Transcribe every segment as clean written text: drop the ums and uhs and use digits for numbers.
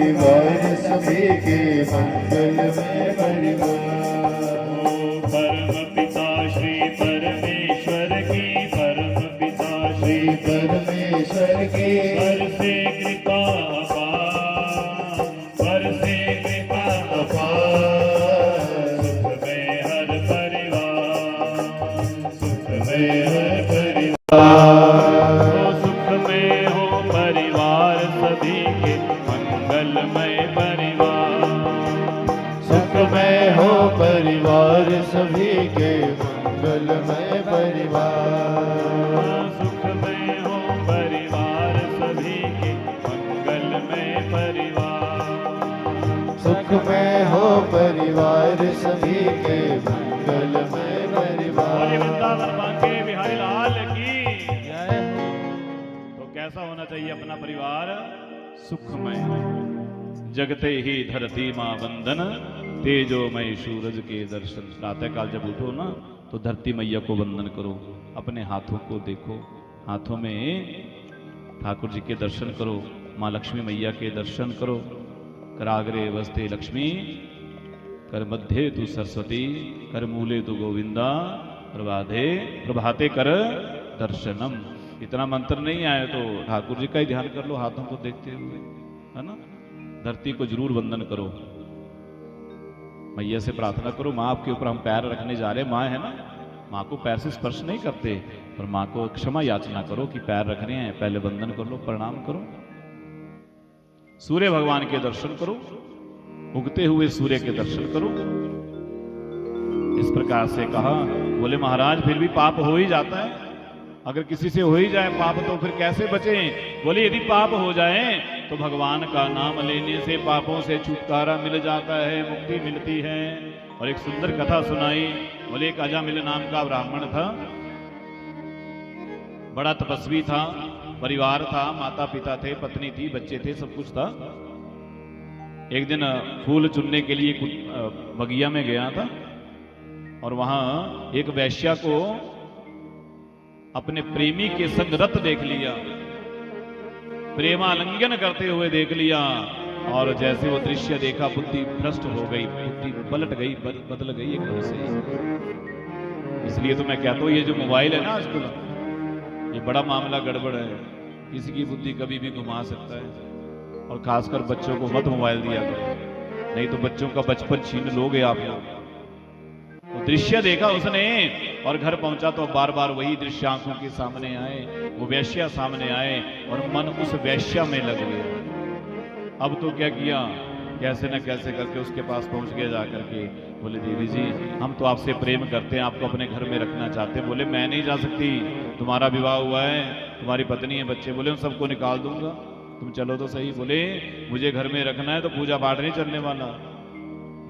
परिवार सभी के मंगलमय परिवार। परम पिता श्री परमेश्वर की, परम पिता श्री परमेश्वर की बरसे कृपा अपार, बरसे कृपा अपार। सुख में हर परिवार, सुख में हर परिवार, परिवार सुख में हो परिवार सभी के मंगलमय परिवार। सुख में हो परिवार सभी के मंगलमय परिवार। सुख में हो परिवार सभी के मंगलमय परिवार। सुख में हो परिवार सभी के मंगलमय बोले परिवार। वृंदावन बांके बिहारी लाल की जय। तो कैसा होना चाहिए अपना परिवार? सुखमय। जगते ही धरती मां वंदन, तेजोमय सूरज के दर्शन। प्रातः काल जब उठो ना तो धरती मैया को वंदन करो, अपने हाथों को देखो, हाथों में ठाकुर जी के दर्शन करो, माँ लक्ष्मी मैया के दर्शन करो। कराग्रे वस्ते लक्ष्मी, कर मध्य तु सरस्वती, कर मूले तु गोविंदा, प्रभाते कर दर्शनम। इतना मंत्र नहीं आए तो ठाकुर जी का ही ध्यान कर लो, हाथों को देखते हुए, है ना। धरती को जरूर वंदन करो, मैया से प्रार्थना करो। माँ आपके ऊपर हम पैर रखने जा रहे हैं, माँ है ना, माँ को पैर से स्पर्श नहीं करते, पर माँ को क्षमा याचना करो कि पैर रख रहे हैं, पहले वंदन कर लो, प्रणाम करो। सूर्य भगवान के दर्शन करो, उगते हुए सूर्य के दर्शन करो। इस प्रकार से कहा। बोले महाराज फिर भी पाप हो ही जाता है, अगर किसी से हो ही जाए पाप तो फिर कैसे बचे? बोले यदि पाप हो जाए तो भगवान का नाम लेने से पापों से छुटकारा मिल जाता है, मुक्ति मिलती है। और एक सुंदर कथा सुनाई। बोले एक अजामिल नाम का ब्राह्मण था, बड़ा तपस्वी था, परिवार था, माता पिता थे, पत्नी थी, बच्चे थे, सब कुछ था। एक दिन फूल चुनने के लिए बगिया में गया था और वहां एक वैश्या को अपने प्रेमी के संग रत देख लिया, प्रेमालिंगन करते हुए देख लिया। और जैसे वो दृश्य देखा बुद्धि भ्रष्ट हो गई, बुद्धि पलट गई, बदल गई एकदम से। इसलिए तो मैं कहता हूँ ये जो मोबाइल है ना आजकल, ये बड़ा मामला गड़बड़ है, किसी की बुद्धि कभी भी घुमा सकता है। और खासकर बच्चों को मत मोबाइल दिया करो, नहीं तो बच्चों का बचपन छीन लोगे आप लोग। वो दृश्य देखा उसने और घर पहुंचा तो बार बार वही दृश्य आंखों के सामने आए, वो वैश्या सामने आए और मन उस वैश्या में लग गया। अब तो क्या किया, कैसे न कैसे करके उसके पास पहुंच गया जाकर के। बोले देवी जी हम तो आपसे प्रेम करते हैं, आपको अपने घर में रखना चाहते हैं। बोले मैं नहीं जा सकती, तुम्हारा विवाह हुआ है, तुम्हारी पत्नी है, बच्चे। बोले उन सबको निकाल दूंगा, तुम चलो तो सही। बोले मुझे घर में रखना है तो पूजा पाठ नहीं चलने वाला,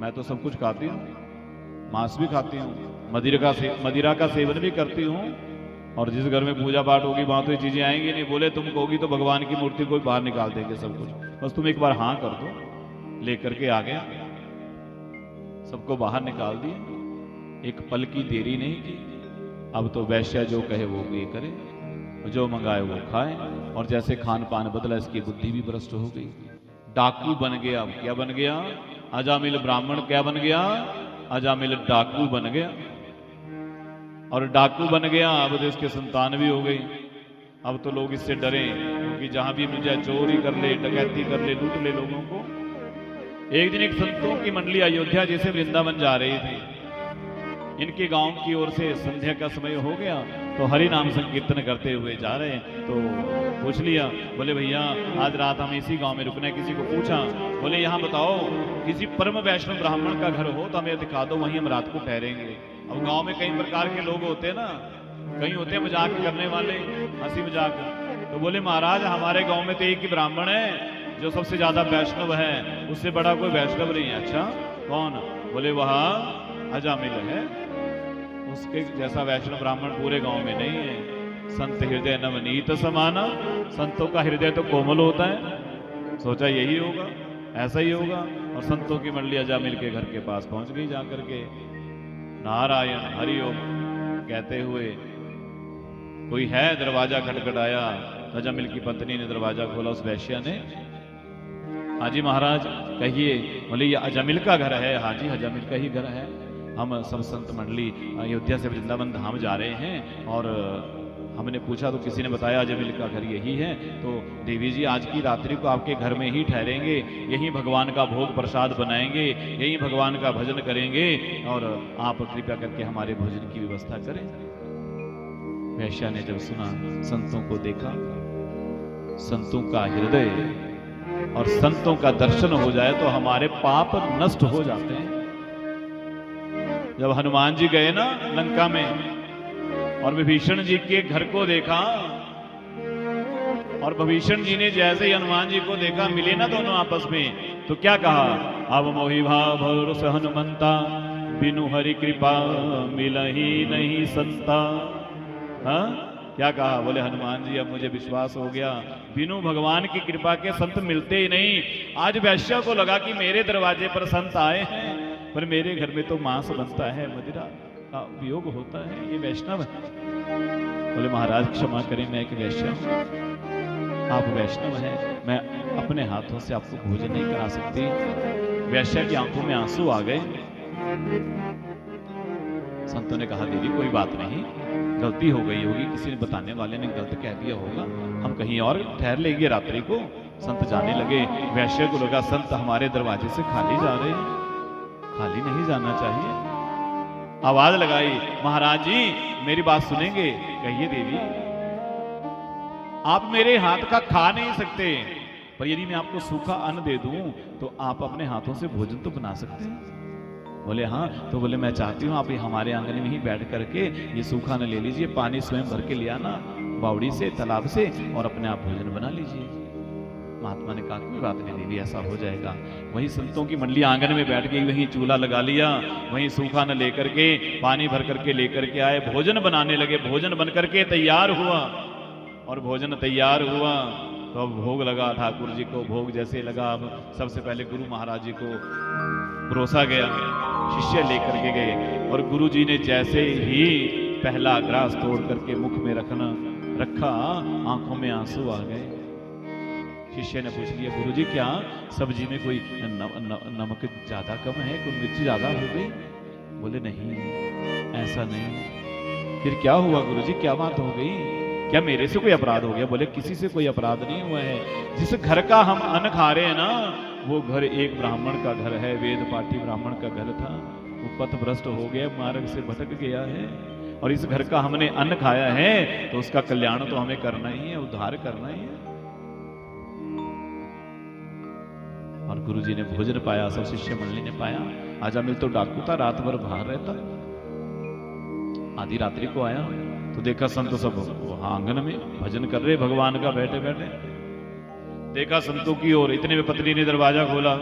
मैं तो सब कुछ खाती हूँ, मांस भी खाती हूँ, मदिरा का सेवन भी करती हूँ, और जिस घर में पूजा पाठ होगी वहां तो ये चीजें आएंगी नहीं। बोले तुम कहोगी तो भगवान की मूर्ति को बाहर निकाल देंगे सब कुछ, बस तुम एक बार हाँ कर दो। लेकर के आ गया, सबको बाहर निकाल दिया, एक पल की देरी नहीं की। अब तो वैश्या जो कहे वो ये करे, जो मंगाए वो खाए। और जैसे खान पान बदला इसकी बुद्धि भी भ्रष्ट हो गई, डाकू बन गया। अब क्या बन गया? अजामिल ब्राह्मण क्या बन गया? अजामिल डाकू बन गया। और डाकू बन गया, अब तो इसके संतान भी हो गई। अब तो लोग इससे डरे, क्योंकि जहां भी मिल जाए चोरी कर ले, डकैती कर ले, लूट ले लोगों को। एक दिन एक संतों की मंडली अयोध्या जैसे वृंदावन जा रही थी, इनके गांव की ओर से संध्या का समय हो गया, तो हरि नाम संकीर्तन करते हुए जा रहे हैं। तो पूछ लिया, बोले भैया आज रात हम इसी गांव में रुकना है। किसी को पूछा, बोले यहाँ बताओ किसी परम वैष्णव ब्राह्मण का घर हो तो हमें दिखा दो, वहीं हम रात को ठहरेंगे। अब गांव में कई प्रकार के लोग होते हैं ना, कई होते हैं मजाक करने वाले, हंसी मजाक। तो बोले महाराज हमारे गांव में तो एक ही ब्राह्मण है जो सबसे ज्यादा वैष्णव है, उससे बड़ा कोई वैष्णव नहीं है। अच्छा कौन? बोले वहां अजामिल है, उसके जैसा वैष्णव ब्राह्मण पूरे गांव में नहीं है। संत हृदय नवनीत समाना, संतों का हृदय तो कोमल होता है। सोचा यही होगा, ऐसा ही होगा। और संतों की मंडली अजामिल के घर के पास पहुंच गई। जाकर के नारायण हरिओम कहते हुए कोई है, दरवाजा खटखटाया। अजामिल की पत्नी ने दरवाजा खोला, उस वैश्या ने हाँ जी महाराज कहिए। बोले ये अजामिल का घर है। हाँ जी अजामिल का ही घर है। हम सब संत मंडली अयोध्या से वृंदावन धाम जा रहे हैं और हमने पूछा तो किसी ने बताया अजामिल का घर यही है। तो देवी जी आज की रात्रि को आपके घर में ही ठहरेंगे, यही भगवान का भोग प्रसाद बनाएंगे, यही भगवान का भजन करेंगे और आप कृपया करके हमारे भोजन की व्यवस्था करें। वैश्या ने जब सुना, संतों को देखा, संतों का हृदय और संतों का दर्शन हो जाए तो हमारे पाप नष्ट हो जाते हैं। जब हनुमान जी गए ना लंका में और विभीषण जी के घर को देखा और विभीषण जी ने जैसे ही हनुमान जी को देखा, मिले ना दोनों आपस में, तो क्या कहा, अब मोहि भाव भरोस हनुमंता, बिनु हरि कृपा मिलहि नहीं संता। हाँ क्या कहा, बोले हनुमान जी अब मुझे विश्वास हो गया, बिनु भगवान की कृपा के संत मिलते ही नहीं। आज वैश्य को लगा कि मेरे दरवाजे पर संत आए हैं, पर मेरे घर में तो मांस बनता है, मदिरा का उपयोग होता है, ये वैष्णव है। बोले महाराज क्षमा करें, मैं एक वैश्य हूं, आप वैष्णव हैं, मैं अपने हाथों से आपको भोजन नहीं करा सकती। वैश्य की आंखों में आंसू आ गए। संतों ने कहा देवी कोई बात नहीं, गलती हो गई होगी, किसी ने बताने वाले ने गलत कह दिया होगा, हम कहीं और ठहर लेंगे रात्रि को। संत जाने लगे। वैश्य को लगा संत हमारे दरवाजे से खाली जा रहे हैं, खाली नहीं जाना चाहिए। आवाज लगाई, महाराज जी मेरी बात सुनेंगे? कहिए देवी। आप मेरे हाथ का खा नहीं सकते, पर यदि मैं आपको सूखा अन्न दे दूं तो आप अपने हाथों से भोजन तो बना सकते हैं। बोले हाँ। तो बोले मैं चाहती हूँ आप हमारे आंगन में ही बैठ करके ये सूखा अन्न ले लीजिए, पानी स्वयं भर के ले आना बावड़ी से, तालाब से, और अपने आप भोजन बना लीजिए। महात्मा ने कहा कोई बात नहीं देवी, ऐसा हो जाएगा। वही संतों की मंडली आंगन में बैठ गई, वहीं चूल्हा लगा लिया, वहीं सूखा न लेकर के पानी भर करके लेकर के आए, भोजन बनाने लगे। भोजन बन करके तैयार हुआ और भोजन तैयार हुआ तो अब भोग लगा ठाकुर जी को। भोग जैसे लगा, अब सबसे पहले गुरु महाराज जी को परोसा गया, शिष्य लेकर के गए और गुरु जी ने जैसे ही पहला ग्रास तोड़ करके मुख में रखा, आंखों में आंसू आ गए। शिष्य ने पूछ लिया गुरुजी क्या सब्जी में कोई नमक ज्यादा कम है, कोई मिर्ची ज्यादा हो गई? बोले नहीं ऐसा नहीं। फिर क्या हुआ गुरुजी, क्या बात हो गई? क्या मेरे से कोई अपराध हो गया? बोले किसी से कोई अपराध नहीं हुआ है। जिस घर का हम अन्न खा रहे हैं ना, वो घर एक ब्राह्मण का घर है, वेद पाठी ब्राह्मण का घर था, वो पथ भ्रष्ट हो गया, मार्ग से भटक गया है, और इस घर का हमने अन्न खाया है तो उसका कल्याण तो हमें करना ही है, उद्धार करना ही है। और गुरुजी ने भोजन पाया, सब शिष्य मंडली ने पाया। अजामिल तो डाकू था, रात भर बाहर रहता। आधी रात्रि को आया तो देखा संत सब वहां आंगन में भजन कर रहे भगवान का, बैठे बैठे देखा संतों की ओर। इतने में पत्नी ने दरवाजा खोला।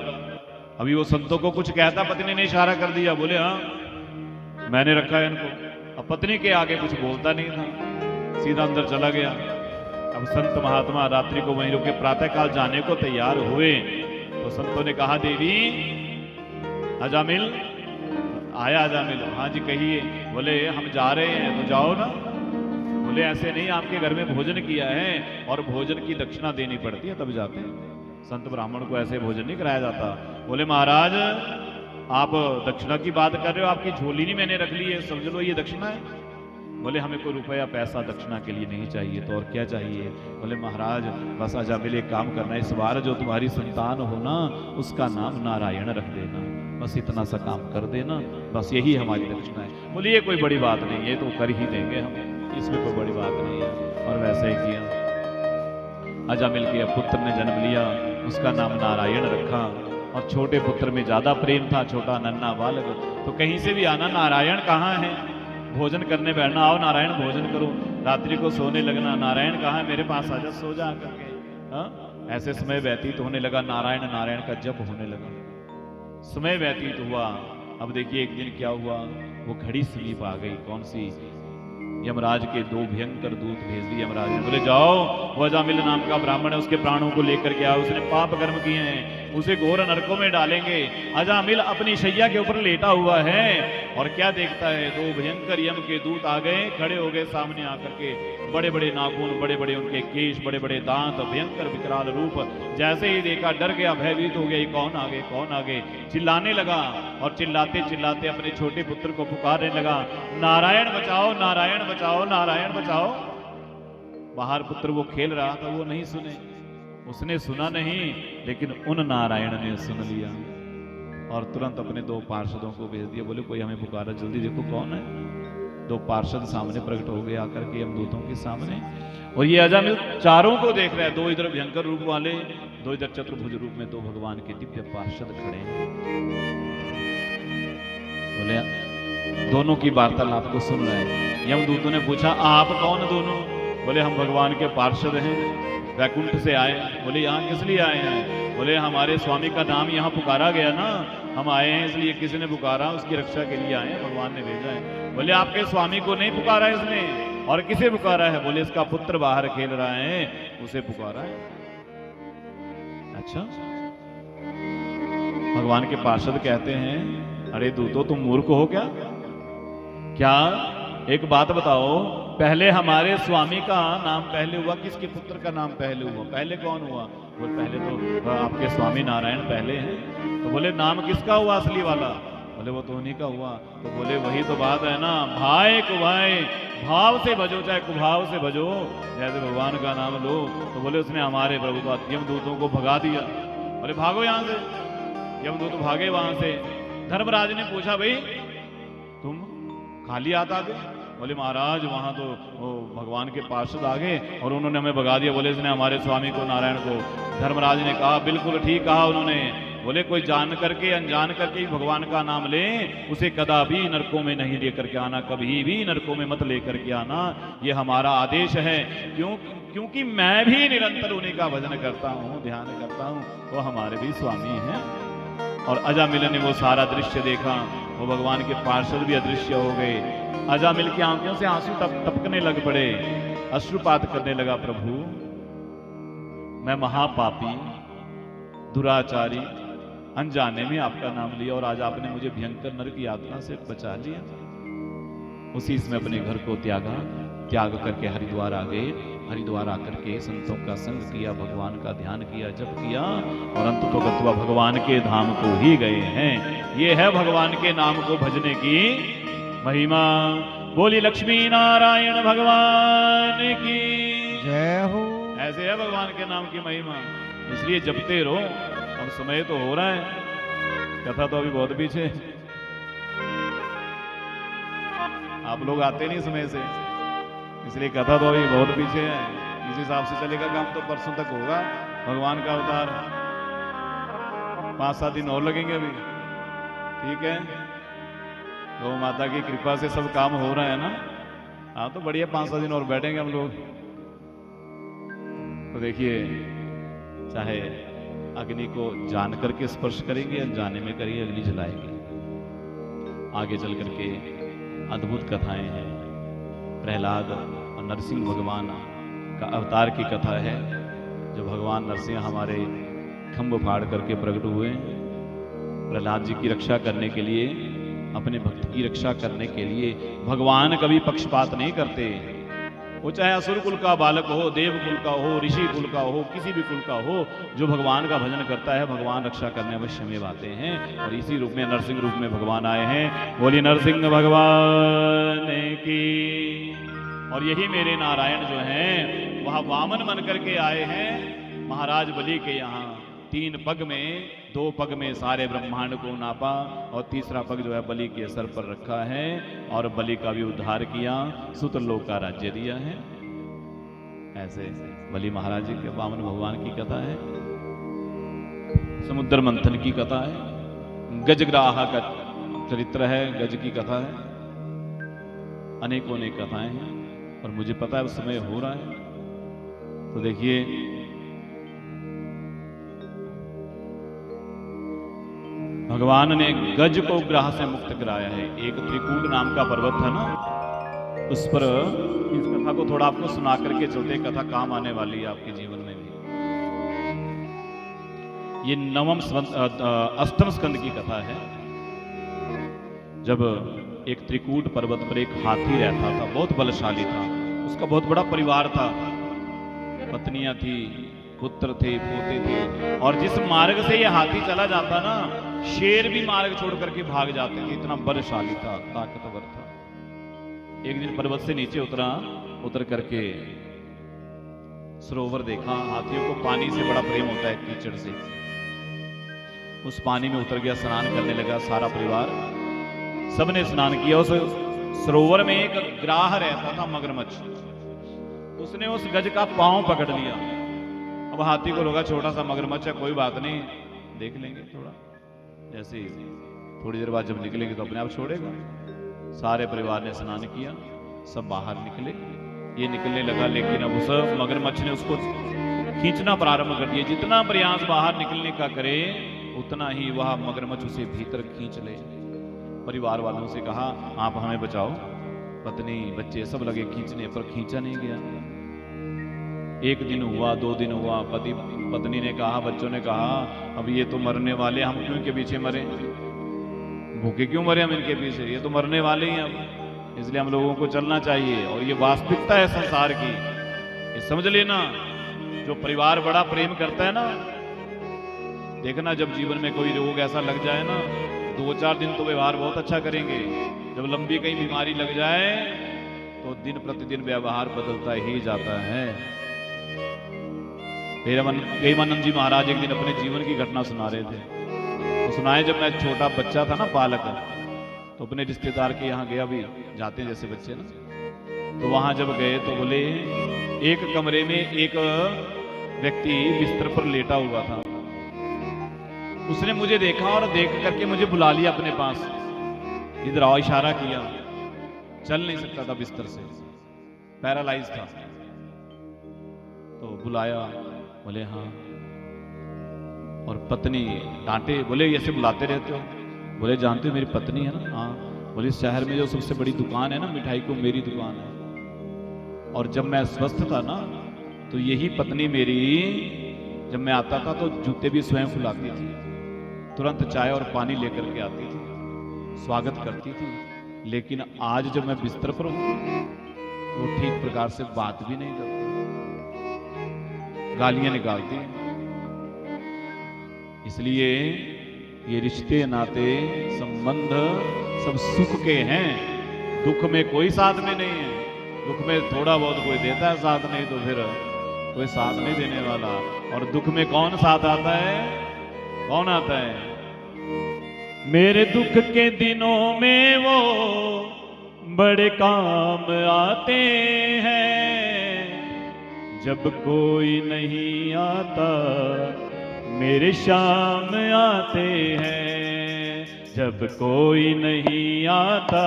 अभी वो संतों को कुछ कहता, पत्नी ने इशारा कर दिया, बोले हाँ मैंने रखा है इनको। अब पत्नी के आगे कुछ बोलता नहीं था, सीधा अंदर चला गया। अब संत महात्मा रात्रि को वहीं रुके, प्रातःकाल जाने को तैयार हुए तो संतों ने कहा देवी अजामिल आया। अजामिल हाँ जी कहिए। बोले हम जा रहे हैं तो जाओ ना। बोले ऐसे नहीं, आपके घर में भोजन किया है और भोजन की दक्षिणा देनी पड़ती है तब जाते हैं। संत ब्राह्मण को ऐसे भोजन नहीं कराया जाता। बोले महाराज आप दक्षिणा की बात कर रहे हो, आपकी झोली नहीं मैंने रख ली है, समझ लो ये दक्षिणा है। बोले हमें कोई रुपया पैसा दक्षिणा के लिए नहीं चाहिए, तो और क्या चाहिए? बोले महाराज बस अजामिल एक काम करना, इस बार जो तुम्हारी संतान हो ना उसका नाम नारायण रख देना, बस इतना सा काम कर देना, बस यही हमारी दक्षिणा है। बोले ये कोई बड़ी बात नहीं, ये तो कर ही देंगे हम, इसमें कोई बड़ी बात नहीं है। और वैसे ही किया। अजामिल के पुत्र ने जन्म लिया, उसका नाम नारायण रखा। और छोटे पुत्र में ज्यादा प्रेम था, छोटा नन्हा बालक, तो कहीं से भी आना नारायण कहाँ है, भोजन करने बैठना, आओ नारायण भोजन करो। रात्रि को सोने लगना, नारायण कहाँ है, मेरे पास आजा सो जा करके। हाँ ऐसे समय व्यतीत होने लगा, नारायण नारायण का जप होने लगा। समय व्यतीत हुआ। अब देखिए एक दिन क्या हुआ, वो घड़ी समीप आ गई। कौन सी? यमराज के दो भयंकर दूत भेज दिए यमराज ने, बोले जाओ वो अजामिल नाम का ब्राह्मण है, उसके प्राणों को लेकर के आओ, उसने पाप कर्म किए हैं, उसे घोर नरकों में डालेंगे। अजामिल अपनी शैया के ऊपर लेटा हुआ है और क्या देखता है, दो भयंकर यम के दूत आ गए, खड़े हो गए सामने आकर के, बड़े बड़े नाखून, बड़े बड़े उनके केश, बड़े बड़े दांत, भयंकर विकराल रूप। जैसे ही देखा डर गया, भयभीत हो गया, ये कौन आ गए, कौन आ गए, चिल्लाने लगा और चिल्लाते चिल्लाते अपने छोटे पुत्र को पुकारने लगा, नारायण बचाओ, नारायण बचाओ, नारायण बचाओ। बाहर पुत्र वो खेल रहा था, वो नहीं सुने, उसने सुना नहीं, लेकिन उन नारायण ने सुन लिया और तुरंत अपने दो पार्षदों को भेज दिया, बोले कोई हमें पुकारा, जल्दी देखो कौन है। दो पार्षद सामने प्रकट हो गए आकर के यमदूतों के सामने, और ये अजामिल चारों को देख रहा है, दो इधर भयंकर रूप वाले, दो इधर चतुर्भुज रूप में दो भगवान के दिव्य पार्षद खड़े हैं। बोले दोनों की वार्तालाप को सुन रहे हैं। यमदूतों ने पूछा आप कौन दोनों? बोले हम भगवान के पार्षद हैं, वैकुंठ से आए। बोले यहाँ किस लिए आए हैं? बोले हमारे स्वामी का नाम यहाँ पुकारा गया ना, हम आए हैं इसलिए, किसी ने पुकारा उसकी रक्षा के लिए आए हैं, भगवान ने भेजा है। बोले आपके स्वामी को नहीं पुकारा इसने, और किसे पुकारा है? बोले इसका पुत्र बाहर खेल रहा है, उसे पुकारा है। अच्छा, भगवान के पार्षद कहते हैं अरे दूतो तुम मूर्ख हो क्या? क्या एक बात बताओ, पहले हमारे स्वामी का नाम पहले हुआ, किसके पुत्र का नाम पहले हुआ? पहले कौन हुआ? बोले पहले तो आपके स्वामी नारायण पहले हैं। तो बोले नाम किसका हुआ असली वाला? बोले वो तो उन्हीं का हुआ। तो बोले वही तो बात है ना, भाई को भाई भाव से भजो चाहे कुभाव से भजो, जैसे भगवान का नाम लो। तो बोले उसने हमारे प्रभु का यमदूतों को भगा दिया। बोले भागो यहाँ से। यमदूत भागे वहां से। धर्मराज ने पूछा भाई तुम खाली हाथ आ गए? बोले महाराज वहां तो वो भगवान के पार्षद आ गए और उन्होंने हमें भगा दिया। बोले इसने हमारे स्वामी को नारायण को। धर्मराज ने कहा बिल्कुल ठीक कहा उन्होंने। बोले कोई जान करके अनजान करके ही भगवान का नाम ले, उसे कदापि नरकों में नहीं लेकर के आना, कभी भी नरकों में मत लेकर के आना, ये हमारा आदेश है। क्योंकि मैं भी निरंतर उन्हीं का भजन करता हूँ, ध्यान करता हूँ, वो हमारे भी स्वामी हैं। और अजामिल ने वो सारा दृश्य देखा, वो भगवान के पार्षद भी अदृश्य हो गए। अजामिल की आंखों से आंसू टपकने लग पड़े, अश्रुपात करने लगा, प्रभु मैं महापापी दुराचारी अनजाने में आपका नाम लिया और आज आपने मुझे भयंकर नरक की यातना से बचा लिया। उसी समय अपने घर को त्याग करके हरिद्वार आ गए। हरिद्वार आकर के संतों का संग किया, भगवान का ध्यान किया, जप किया और अंत तो गत्वा भगवान के धाम को ही गए हैं। ये है भगवान के नाम को भजने की महिमा। बोली लक्ष्मी नारायण भगवान की जय हो। ऐसे है भगवान के नाम की महिमा, इसलिए जपते रहो। अब समय तो हो रहा है, कथा तो अभी बहुत पीछे, आप लोग आते नहीं समय से, इसलिए कथा तो अभी बहुत पीछे है। इस हिसाब से चलेगा काम तो परसों तक होगा। भगवान का अवतार 5-7 दिन और लगेंगे अभी, ठीक है। गौ माता की कृपा से सब काम हो रहा है ना। हाँ तो बढ़िया, 5-7 दिन और बैठेंगे हम लोग। तो देखिए, चाहे अग्नि को जान करके स्पर्श करेंगे, अनजाने में करिए, अग्नि जलाएंगे। आगे चल करके अद्भुत कथाएं हैं। प्रहलाद और नरसिंह भगवान का अवतार की कथा है, जो भगवान नरसिंह हमारे खंभ फाड़ करके प्रकट हुए। प्रहलाद जी की रक्षा करने के लिए, अपने भक्त की रक्षा करने के लिए भगवान कभी पक्षपात नहीं करते। वो चाहे असुर कुल का बालक हो, देव कुल का हो, ऋषि कुल का हो, किसी भी कुल का हो, जो भगवान का भजन करता है भगवान रक्षा करने अवश्य में आते हैं। और इसी रूप में, नरसिंह रूप में भगवान आए हैं। बोली नरसिंह भगवान की। और यही मेरे नारायण जो हैं वह वामन बन करके आए हैं महाराज बलि के यहाँ। 3 पग में, 2 पग में सारे ब्रह्मांड को नापा और तीसरा पग जो है बलि के सर पर रखा है और बलि का भी उद्धार किया, सुतलोक का राज्य दिया है। ऐसे बलि महाराज जी के वामन भगवान की कथा है। समुद्र मंथन की कथा है। गजग्राह का चरित्र है, गज की कथा है। अनेकों अनेक कथाएं हैं और मुझे पता है उस समय हो रहा है। तो देखिए, भगवान ने गज को ग्रह से मुक्त कराया है। एक त्रिकूट नाम का पर्वत था ना, उस पर इस कथा को थोड़ा आपको सुना करके चलते, कथा काम आने वाली है आपके जीवन में भी। ये अष्टम स्कंद की कथा है। जब एक त्रिकूट पर्वत पर एक हाथी रहता था, बहुत बलशाली था, उसका बहुत बड़ा परिवार था, पत्नियां थी, पुत्र थे, पोते थे, और जिस मार्ग से ये हाथी चला जाता ना, शेर भी मार्ग छोड़ करके भाग जाते थे, इतना बलशाली था, ताकतवर था। एक दिन पर्वत से नीचे उतर करके सरोवर देखा। हाथियों को पानी से बड़ा प्रेम होता है, कीचड़ से। उस पानी में उतर गया, स्नान करने लगा सारा परिवार, सबने स्नान किया। उस सरोवर में एक ग्राह रहता था, मगरमच्छ। उसने उस गज का पांव पकड़ लिया। अब हाथी को लगा छोटा सा मगरमच्छ है, कोई बात नहीं, देख लेंगे थोड़ा, जैसे थोड़ी देर बाद जब निकलेंगे तो अपने आप छोड़ेगा। सारे परिवार ने स्नान किया, सब बाहर निकले। ये निकलने लगा, लेकिन अब उस मगरमच्छ ने उसको खींचना प्रारंभ कर दिया। जितना प्रयास बाहर निकलने का करे, उतना ही वह मगरमच्छ उसे भीतर खींच ले। परिवार वालों से कहा, आप हमें बचाओ। पत्नी बच्चे सब लगे खींचने, पर खींचा नहीं गया। एक दिन हुआ, 2 दिन हुआ, पत्नी ने कहा, बच्चों ने कहा, अब ये तो मरने वाले, हम क्यों इनके पीछे मरे, भूखे क्यों मरे हम इनके पीछे, ये तो मरने वाले ही अब, इसलिए हम लोगों को चलना चाहिए। और ये वास्तविकता है संसार की, ये समझ लेना। जो परिवार बड़ा प्रेम करता है ना, देखना जब जीवन में कोई रोग ऐसा लग जाए ना, 2-4 दिन तो व्यवहार बहुत अच्छा करेंगे। जब लंबी कहीं बीमारी लग जाए तो दिन प्रतिदिन व्यवहार बदलता ही जाता है। प्रेमानंद जी महाराज एक दिन अपने जीवन की घटना सुना रहे थे। तो सुनाए, जब मैं छोटा बच्चा था ना, बालक, तो अपने रिश्तेदार के यहाँ गया, भी जाते हैं जैसे बच्चे ना, तो वहां जब गए तो बोले, एक कमरे में एक व्यक्ति बिस्तर पर लेटा हुआ था। उसने मुझे देखा और देख करके मुझे बुला लिया अपने पास, इधर आओ, इशारा किया। चल नहीं सकता था बिस्तर से, पैरालाइज था। तो बुलाया, बोले हाँ। और पत्नी डांटे, बोले ऐसे बुलाते रहते हो? बोले जानते हो मेरी पत्नी है ना? हाँ। बोले शहर में जो सबसे बड़ी दुकान है ना मिठाई को, मेरी दुकान है। और जब मैं स्वस्थ था ना, तो यही पत्नी मेरी, जब मैं आता था तो जूते भी स्वयं फुलाती थी, तुरंत चाय और पानी लेकर के आती थी, स्वागत करती थी। लेकिन आज जब मैं बिस्तर पर हूं, वो ठीक प्रकार से बात भी नहीं करती, गालियां निकालती। इसलिए ये रिश्ते, नाते, संबंध सब सुख के हैं, दुख में कोई साथ में नहीं है। दुख में थोड़ा बहुत कोई देता है साथ, नहीं तो फिर कोई साथ नहीं देने वाला। और दुख में कौन साथ आता है? कौन आता है? मेरे दुख के दिनों में वो बड़े काम आते हैं, जब कोई नहीं आता मेरे शाम आते हैं। जब कोई नहीं आता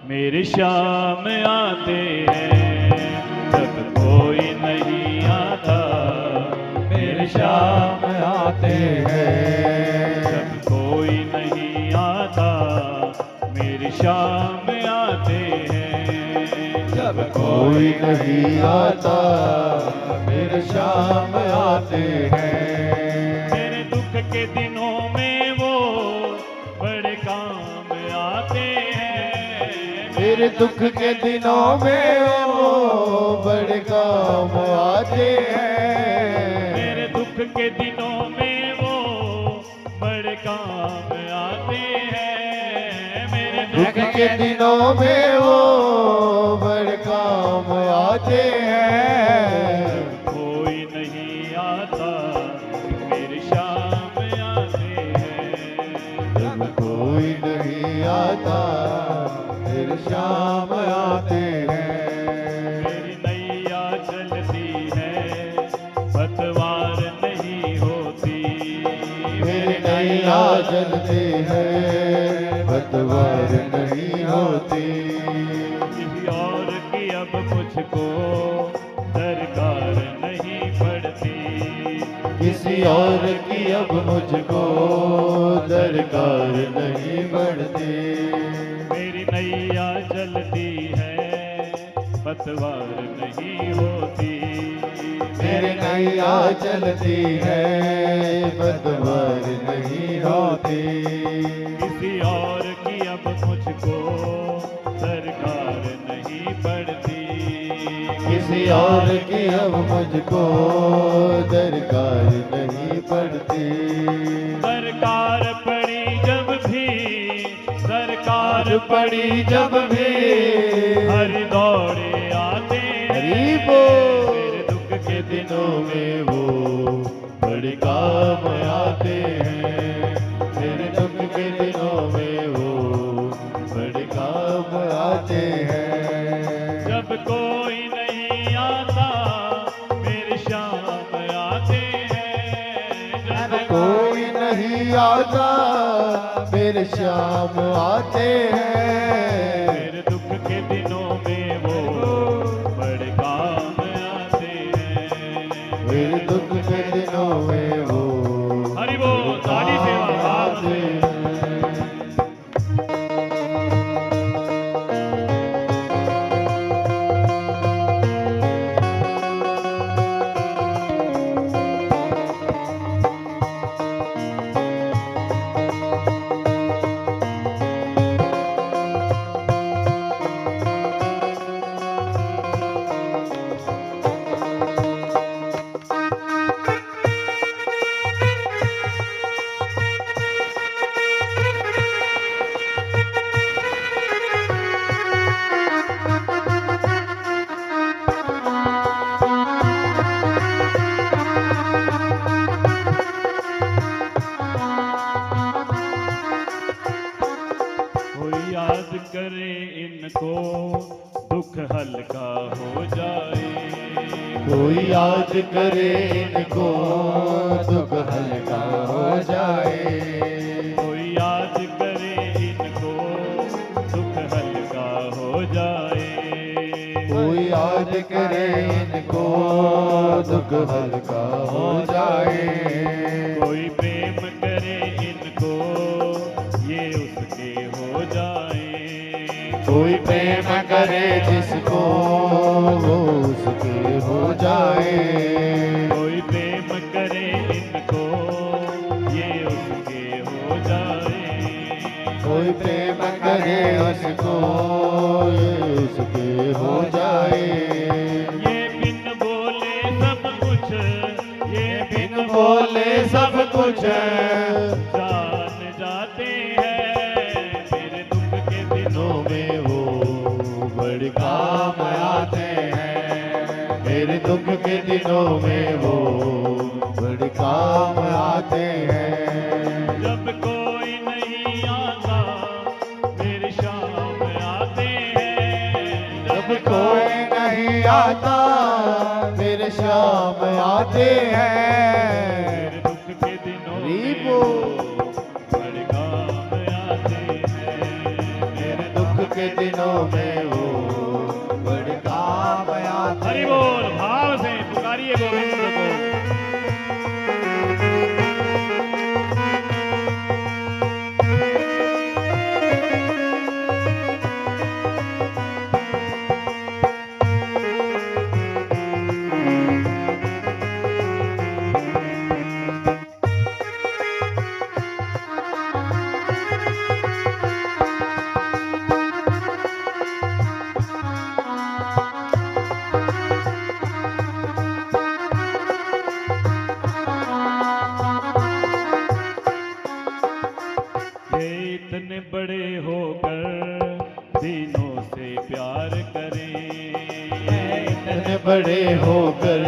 मेरे शाम आते हैं। जब कोई नहीं आता मेरे शाम आते हैं। जब कोई नहीं आता मेरे शाम आते हैं। जब कोई नहीं आता मेरे शाम आते हैं। मेरे दुख के दिनों में वो बड़े काम आते हैं। मेरे दुख के दिनों में वो बड़े काम आते हैं। मेरे दुख के दिनों में वो बड़े काम आते हैं। मेरे दुख के दिनों में वो बड़े काम आते हैं। कोई नहीं आता मेरी शाम आते हैं। जब कोई नहीं आता फिर शाम आते हैं। मेरी नैया चलती है पतवार नहीं होती। मेरी नैया चलती है पतवार नहीं होती। किसी और की अब मुझको दरकार नहीं पड़ती। किसी और की अब मुझको दरकार नहीं पड़ती। मेरी नैया चलती है पतवार नहीं होती। मेरी नैया चलती है पतवार नहीं होती। किसी और की अब मुझको दरकार नहीं पड़ती। किसी और की अब मुझको दरकार नहीं पड़ती। दरकार पड़ी जब भी, दरकार पड़ी जब भी हरि दौड़े आते हरि बोल। मेरे दुख के दिनों में वो बड़े काम आते हैं। मेरे दुख के दिनों में वो बड़े काम आते हैं। जब कोई नहीं आता मेरे श्याम आते हैं। जब कोई नहीं आता मेरे श्याम आते हैं। मेरे दुख के दिनों में वो बड़े काम आते हैं। मेरे दुख के दिनों में वो हरि बोल, ताली सेवा भाव से। कोई याद करे इनको दुख हल्का हो जाए। कोई याद करे इनको दुख हल्का हो जाए। कोई याद करे इनको दुख हल्का हो जाए। कोई याद करे इनको दुख हल्का हो जाए। कोई प्रेम करे इनको ये उसके हो जाए। कोई प्रेम करे जिसको वो उसके हो जाए। कोई प्रेम करे इनको ये उसके हो जाए। कोई प्रेम करे उसको ये उसके हो जाए। ये बिन बोले सब कुछ, ये बिन बोले सब कुछ जान जाते हैं। मेरे दुख के दिनों में वो बड़े काम आते हैं। मेरे दुख के दिनों में वो बड़े काम आते हैं। जब कोई नहीं आता मेरे श्याम आते हैं। जब कोई नहीं आता मेरे श्याम आते हैं। मेरे दुख के दिनों में रीबो। बड़े काम आते हैं। मेरे दुख के दिनों में वो बड़े काम आते हरि हैं। बोल, भाव से पुकारिए गोविंद को। ये इतने बड़े होकर दिनों से प्यार करें। इतने बड़े होकर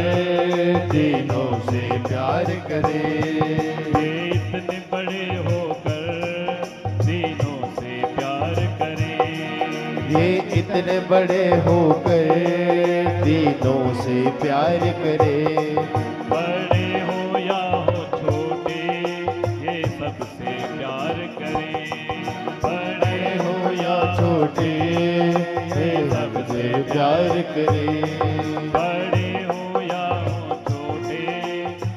दिनों से प्यार करे। ये इतने बड़े होकर दिनों से प्यार करें। ये इतने बड़े होकर दिनों से प्यार करे। बड़े हो या हो छोटे ये सबसे प्यार करें। बड़े हो या छोटे ये सबसे प्यार करे। बड़े हो या हो छोटे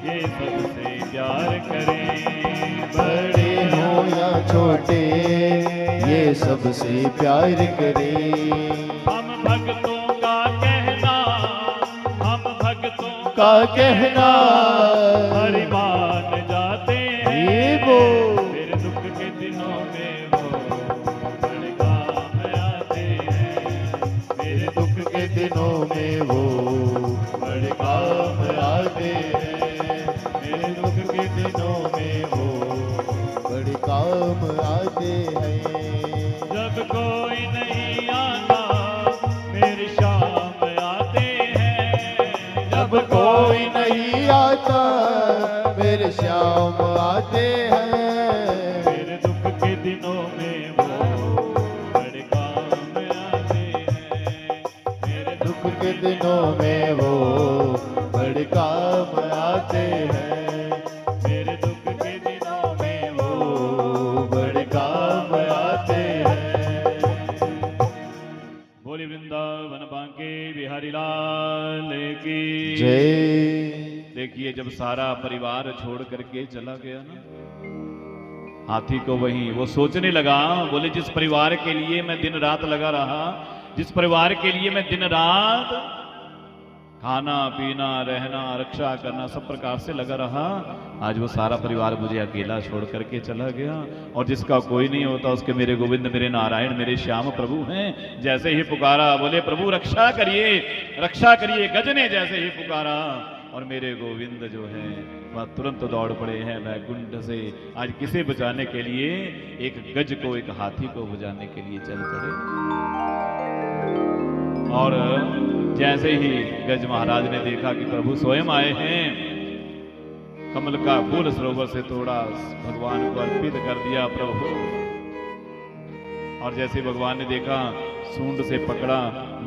ये सबसे प्यार करें। बड़े हो या छोटे ये सबसे प्यार करे। हम भक्तों का सबका कहना हरि मान जाते हैं वो मेरे दुख के दिनों में वो बड़े काम आते हैं। मेरे दुख के दिनों में वो बड़े काम आते हैं। मेरे दुख के दिनों में वो बड़े काम आते हैं। जब कोई नहीं आता मेरी शाम आते हैं। जब कोई नहीं आता मेरे श्याम आते हैं। मेरे दुख के दिनों में वो बड़े काम आते हैं। मेरे दुख के दिनों में वो बड़े काम आते हैं। मेरे दुख के दिनों में वो वो बड़े काम आते हैं। बोली वृंदावन बांके बिहारी लाल की जय। देखिए जब सारा परिवार छोड़ करके चला गया ना, हाथी को वहीं वो सोचने लगा, बोले जिस परिवार के लिए मैं दिन रात लगा रहा, जिस परिवार के लिए मैं दिन रात खाना पीना रहना रक्षा करना सब प्रकार से लगा रहा, आज वो सारा परिवार मुझे अकेला छोड़ करके चला गया। और जिसका कोई नहीं होता उसके मेरे गोविंद मेरे नारायण मेरे श्याम प्रभु हैं। जैसे ही पुकारा, बोले प्रभु रक्षा करिए रक्षा करिए, गज ने जैसे ही पुकारा और मेरे गोविंद जो है वह तुरंत दौड़ पड़े हैं वैकुंठ से। आज किसे बचाने के लिए? एक गज को, एक हाथी को बचाने के लिए चल पड़े। और जैसे ही गज महाराज ने देखा कि प्रभु स्वयं आए हैं, कमल का फूल सरोवर से तोड़ा, भगवान को अर्पित कर दिया प्रभु। और जैसे भगवान ने देखा, सूंड से पकड़ा,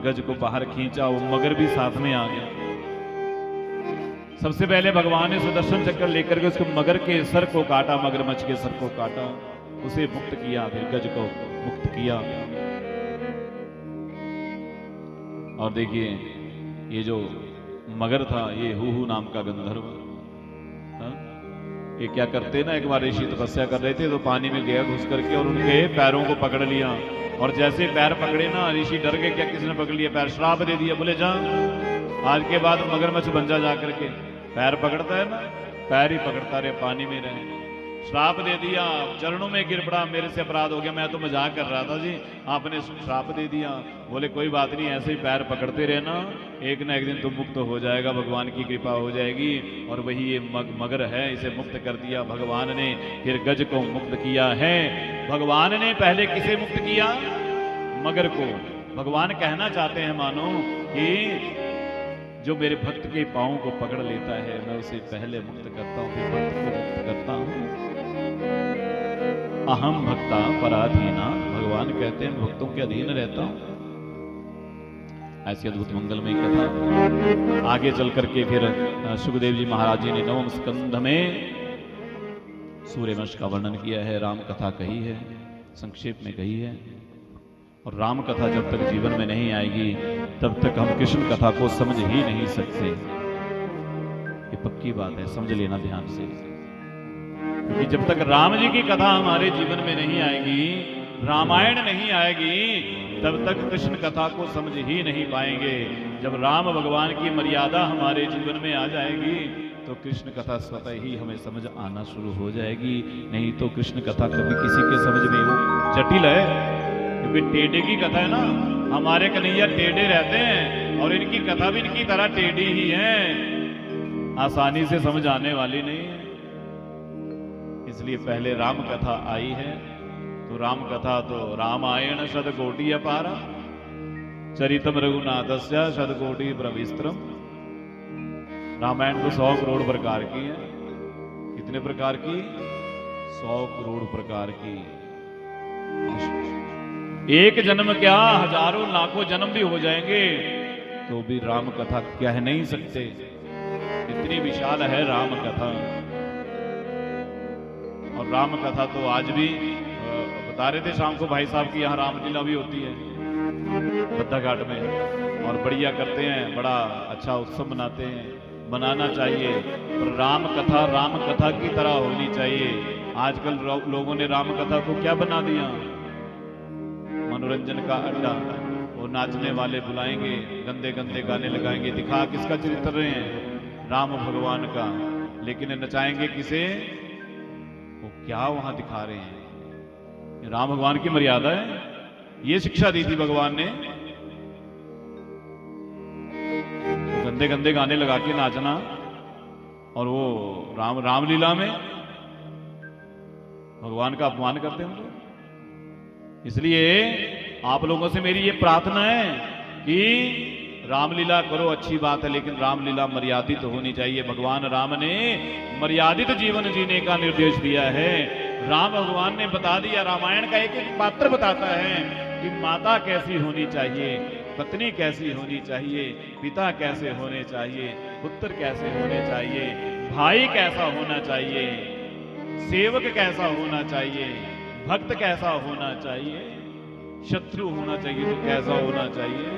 गज को बाहर खींचा, वो मगर भी साथ में आ गया। सबसे पहले भगवान ने सुदर्शन चक्र लेकर के उसको मगर के सर को काटा, मगरमच्छ के सर को काटा, उसे मुक्त किया, फिर गज को मुक्त किया। और देखिए ये जो मगर था, ये हूहू नाम का गंधर्व, हाँ? ये क्या करते ना, एक बार ऋषि तपस्या कर रहे थे तो पानी में गया घुस करके और उनके पैरों को पकड़ लिया। और जैसे पैर पकड़े ना, ऋषि डर गए, क्या किसने पकड़ लिया पैर, श्राप दे दिया। बोले जा आज के बाद मगरमच्छ बन जा करके। पैर पकड़ता है ना, पैर ही पकड़ता रहे, पानी में रहे। श्राप दे दिया, चरणों में गिर पड़ा, मेरे से अपराध हो गया, मैं तो मजाक कर रहा था जी, आपने श्राप दे दिया। बोले कोई बात नहीं, ऐसे ही पैर पकड़ते रहना, एक ना एक दिन तुम मुक्त हो जाएगा, भगवान की कृपा हो जाएगी। और वही ये मगर है, इसे मुक्त कर दिया भगवान ने, फिर गज को मुक्त किया है। भगवान ने पहले किसे मुक्त किया? मगर को। भगवान कहना चाहते हैं मानो कि जो मेरे भक्त के पांव को पकड़ लेता है, मैं उसे पहले मुक्त करता हूं, फिर भक्त को मुक्त करता हूं। अहम भक्ता पराधीना, भगवान कहते हैं भक्तों के अधीन रहता हूं। ऐसी अद्भुत मंगलमय कथा आगे चल करके फिर सुखदेव जी महाराज जी ने 9वें स्कंध में सूर्यवंश का वर्णन किया है, राम कथा कही है, संक्षेप में कही है। और राम कथा जब तक जीवन में नहीं आएगी तब तक हम कृष्ण कथा को समझ ही नहीं सकते। ये पक्की बात है, समझ लेना ध्यान से। क्योंकि जब तक राम जी की कथा हमारे जीवन में नहीं आएगी, रामायण नहीं आएगी, तब तक कृष्ण कथा को समझ ही नहीं पाएंगे। जब राम भगवान की मर्यादा हमारे जीवन में आ जाएगी तो कृष्ण कथा स्वतः ही हमें समझ आना शुरू हो जाएगी। नहीं तो कृष्ण कथा कभी किसी के समझ में, वो जटिल है, क्योंकि टेढ़े की कथा है ना, हमारे कन्हैया टेढ़े रहते हैं और इनकी कथा भी इनकी तरह टेढ़ी ही है, आसानी से समझ आने वाली नहीं है। इसलिए पहले राम कथा आई है, तो राम कथा तो रामायण शतकोटि अपारा, चरितम रघुनाथस्य शतकोटि प्रविस्तरम। रामायण तो 100 करोड़ प्रकार की है। कितने प्रकार की? 100 करोड़ प्रकार की। एक जन्म क्या, हजारों लाखों जन्म भी हो जाएंगे तो भी राम कथा कह नहीं सकते, इतनी विशाल है राम कथा। और राम कथा तो आज भी बता रहे थे शाम को भाई साहब की, यहाँ रामलीला भी होती है बद्दा घाट में, और बढ़िया करते हैं, बड़ा अच्छा उत्सव मनाते हैं, मनाना चाहिए। पर राम कथा की तरह होनी चाहिए। आजकल लोगों ने राम कथा को क्या बना दिया? मनोरंजन का अड्डा। वो नाचने वाले बुलाएंगे, गंदे गंदे गाने लगाएंगे, दिखा किसका चरित्र रहे हैं, राम भगवान का, लेकिन नचाएंगे किसे? वो क्या वहां दिखा रहे हैं? ये राम भगवान की मर्यादा है? ये शिक्षा दी थी भगवान ने? तो गंदे गंदे गाने लगा के नाचना, और वो रामलीला में भगवान का अपमान करते हैं हम लोग। इसलिए आप लोगों से मेरी ये प्रार्थना है कि रामलीला करो, अच्छी बात है, लेकिन रामलीला मर्यादित होनी चाहिए। भगवान राम ने मर्यादित जीवन जीने का निर्देश दिया है। राम भगवान ने बता दिया, रामायण का एक एक पात्र बताता है कि माता कैसी होनी चाहिए, पत्नी कैसी होनी चाहिए, पिता कैसे होने चाहिए, पुत्र कैसे होने चाहिए, भाई कैसा होना चाहिए, सेवक कैसा होना चाहिए, भक्त कैसा होना चाहिए, शत्रु होना चाहिए तो कैसा होना चाहिए।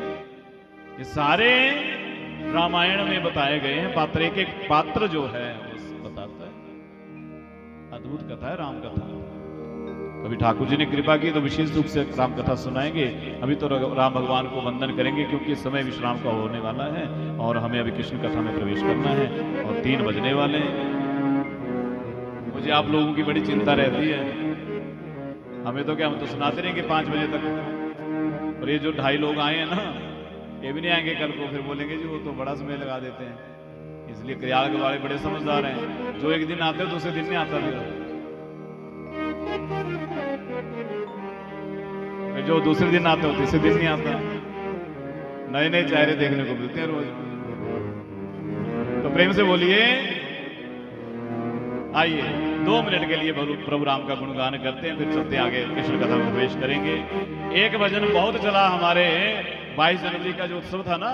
ये सारे रामायण में बताए गए हैं। पात्र, एक एक पात्र जो है वो बताता है। अद्भुत कथा है राम कथा। कभी ठाकुर जी ने कृपा की तो विशेष रूप से राम कथा सुनाएंगे। अभी तो राम भगवान को वंदन करेंगे, क्योंकि इस समय विश्राम का होने वाला है और हमें अभी कृष्ण कथा में प्रवेश करना है और 3 बजने वाले हैं। मुझे आप लोगों की बड़ी चिंता रहती है। हमें तो क्या, हम तो सुनाते रहेंगे 5 बजे तक, और ये जो 2.5 लोग आए हैं ना, ये भी नहीं आएंगे कल को, फिर बोलेंगे जी वो तो बड़ा समय लगा देते हैं। इसलिए क्रियाल के वाले बड़े समझदार हैं, जो एक दिन आते हैं दूसरे दिन नहीं आता, फिर जो दूसरे दिन आते हो तीसरे दिन नहीं आता। नए नए चेहरे देखने को मिलते हैं रोज। तो प्रेम से बोलिए, आइए 2 मिनट के लिए प्रभु राम का गुणगान करते हैं, फिर चलते आगे कृष्ण कथा में प्रवेश करेंगे। एक भजन बहुत चला हमारे 22 जनवरी का जो उत्सव था ना,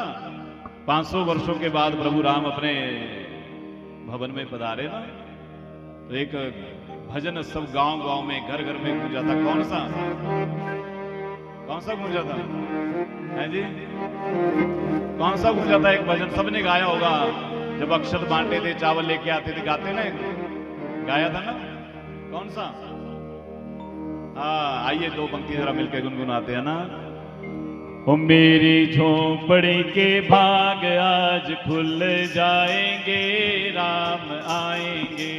500 वर्षों के बाद प्रभु राम अपने भवन में पधारे ना, तो एक भजन सब गांव गांव में, घर घर में गूंजा था। कौन सा गूंजा था? है जी, कौन सा गूंजा था? एक भजन सबने गाया होगा, जब अक्षत बांटे थे, चावल लेके आते थे, गाते ना, गाया था ना? कौन सा? आइए 2 पंक्ति जरा मिलकर गुनगुनाते हैं ना। ओ मेरी झोपड़ी के भाग आज खुल जाएंगे, राम आएंगे।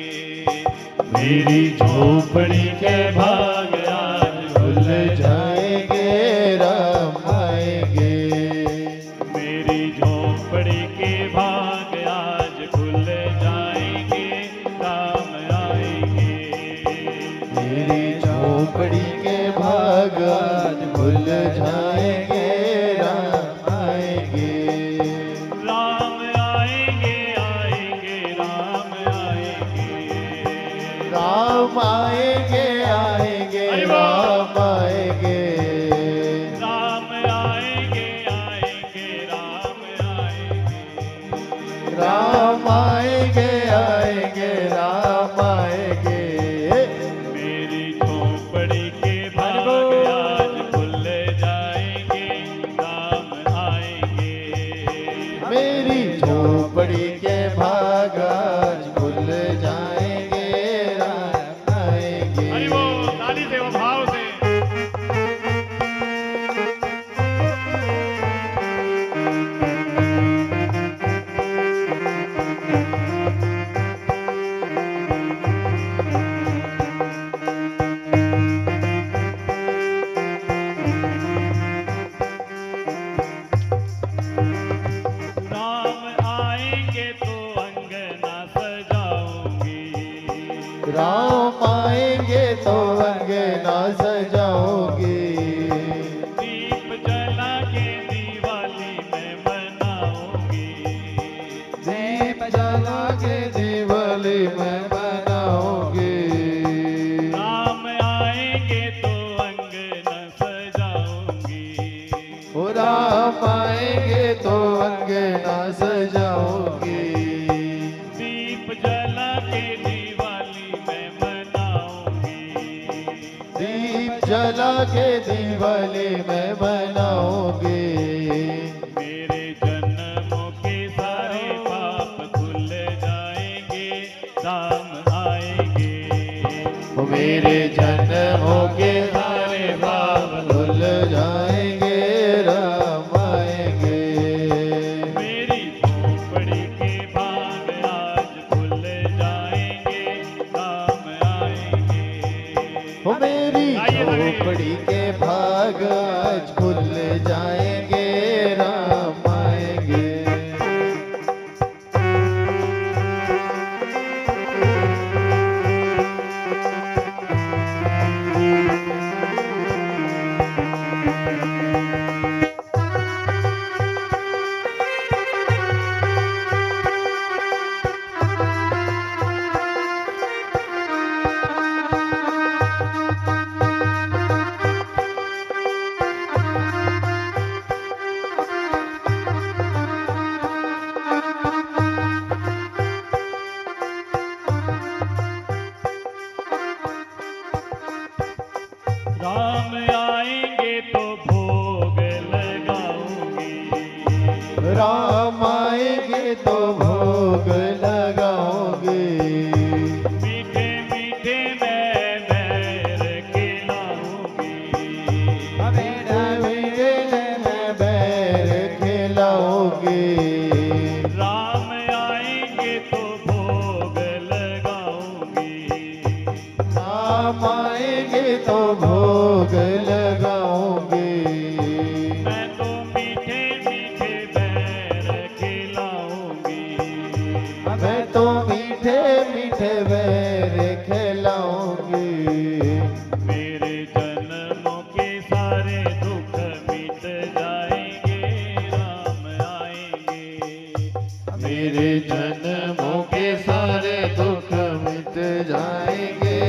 मेरी झोपड़ी के भाग आज खुल जाएंगे, राम आएंगे। मेरी झोपड़ी के भाग आज खुल जाएंगे, राम आएंगे। मेरी झोपड़ी के भाग आज खुल जाएंगे, राम आएंगे। राम आएंगे, आएंगे, राम आएंगे। राम आएंगे, आएंगे, राम आएंगे। राम आएंगे, आएंगे, राम आएंगे। राम आएंगे, आएंगे, राम आएंगे। मेरी झोपड़ी के भाग आज खुल जाएंगे, राम आएंगे। मेरी झोपड़ी के भाग आज खुल जाएंगे, राम आएंगे। हरि बोल, ताली से वो भाव से। राम आएंगे तो अंगना सजाऊंगी। राम आएंगे तो अंगना सजाओगे। दीप जला के दिवाली में मनाऊंगी। दीप जला के दिवाली में बनाओगे। राम आएंगे तो अंगना सजाऊंगी। ओ राम आएंगे तो अंगना सजाओगे। दीप जला के दिवाली में मनाऊंगी। दीप जला के दिवाली में बनाओगे। मेरे जन्मों के सारे पाप खुल जाएंगे, राम आएंगे। ओ मेरे जन्मों के सारे पाप धुल जाएंगे, राम आएंगे। मेरी झोपड़ी के भाग हो मेरी गाइए सभी। झोपड़ी के भाग आज खुल जाएंगे, राम आएंगे। राम आएंगे तो भोग लगाऊंगी, राम आएंगे तो भोग लगाओगे, मीठे मीठे मैं बैर खिलाऊंगी। मेरा मेरे में बैर खिलाओगे। राम आएंगे तो भोग लगाऊंगी, राम आएंगे तो भोग लगाओगे, मैं तो मीठे मीठे बैर खिलाऊंगी। मैं तो मीठे मीठे बैर खिलाऊंगी। मेरे जन्मों के सारे दुख मिट जाएंगे, राम आएंगे। मेरे जन्मों के सारे दुख मिट जाएंगे,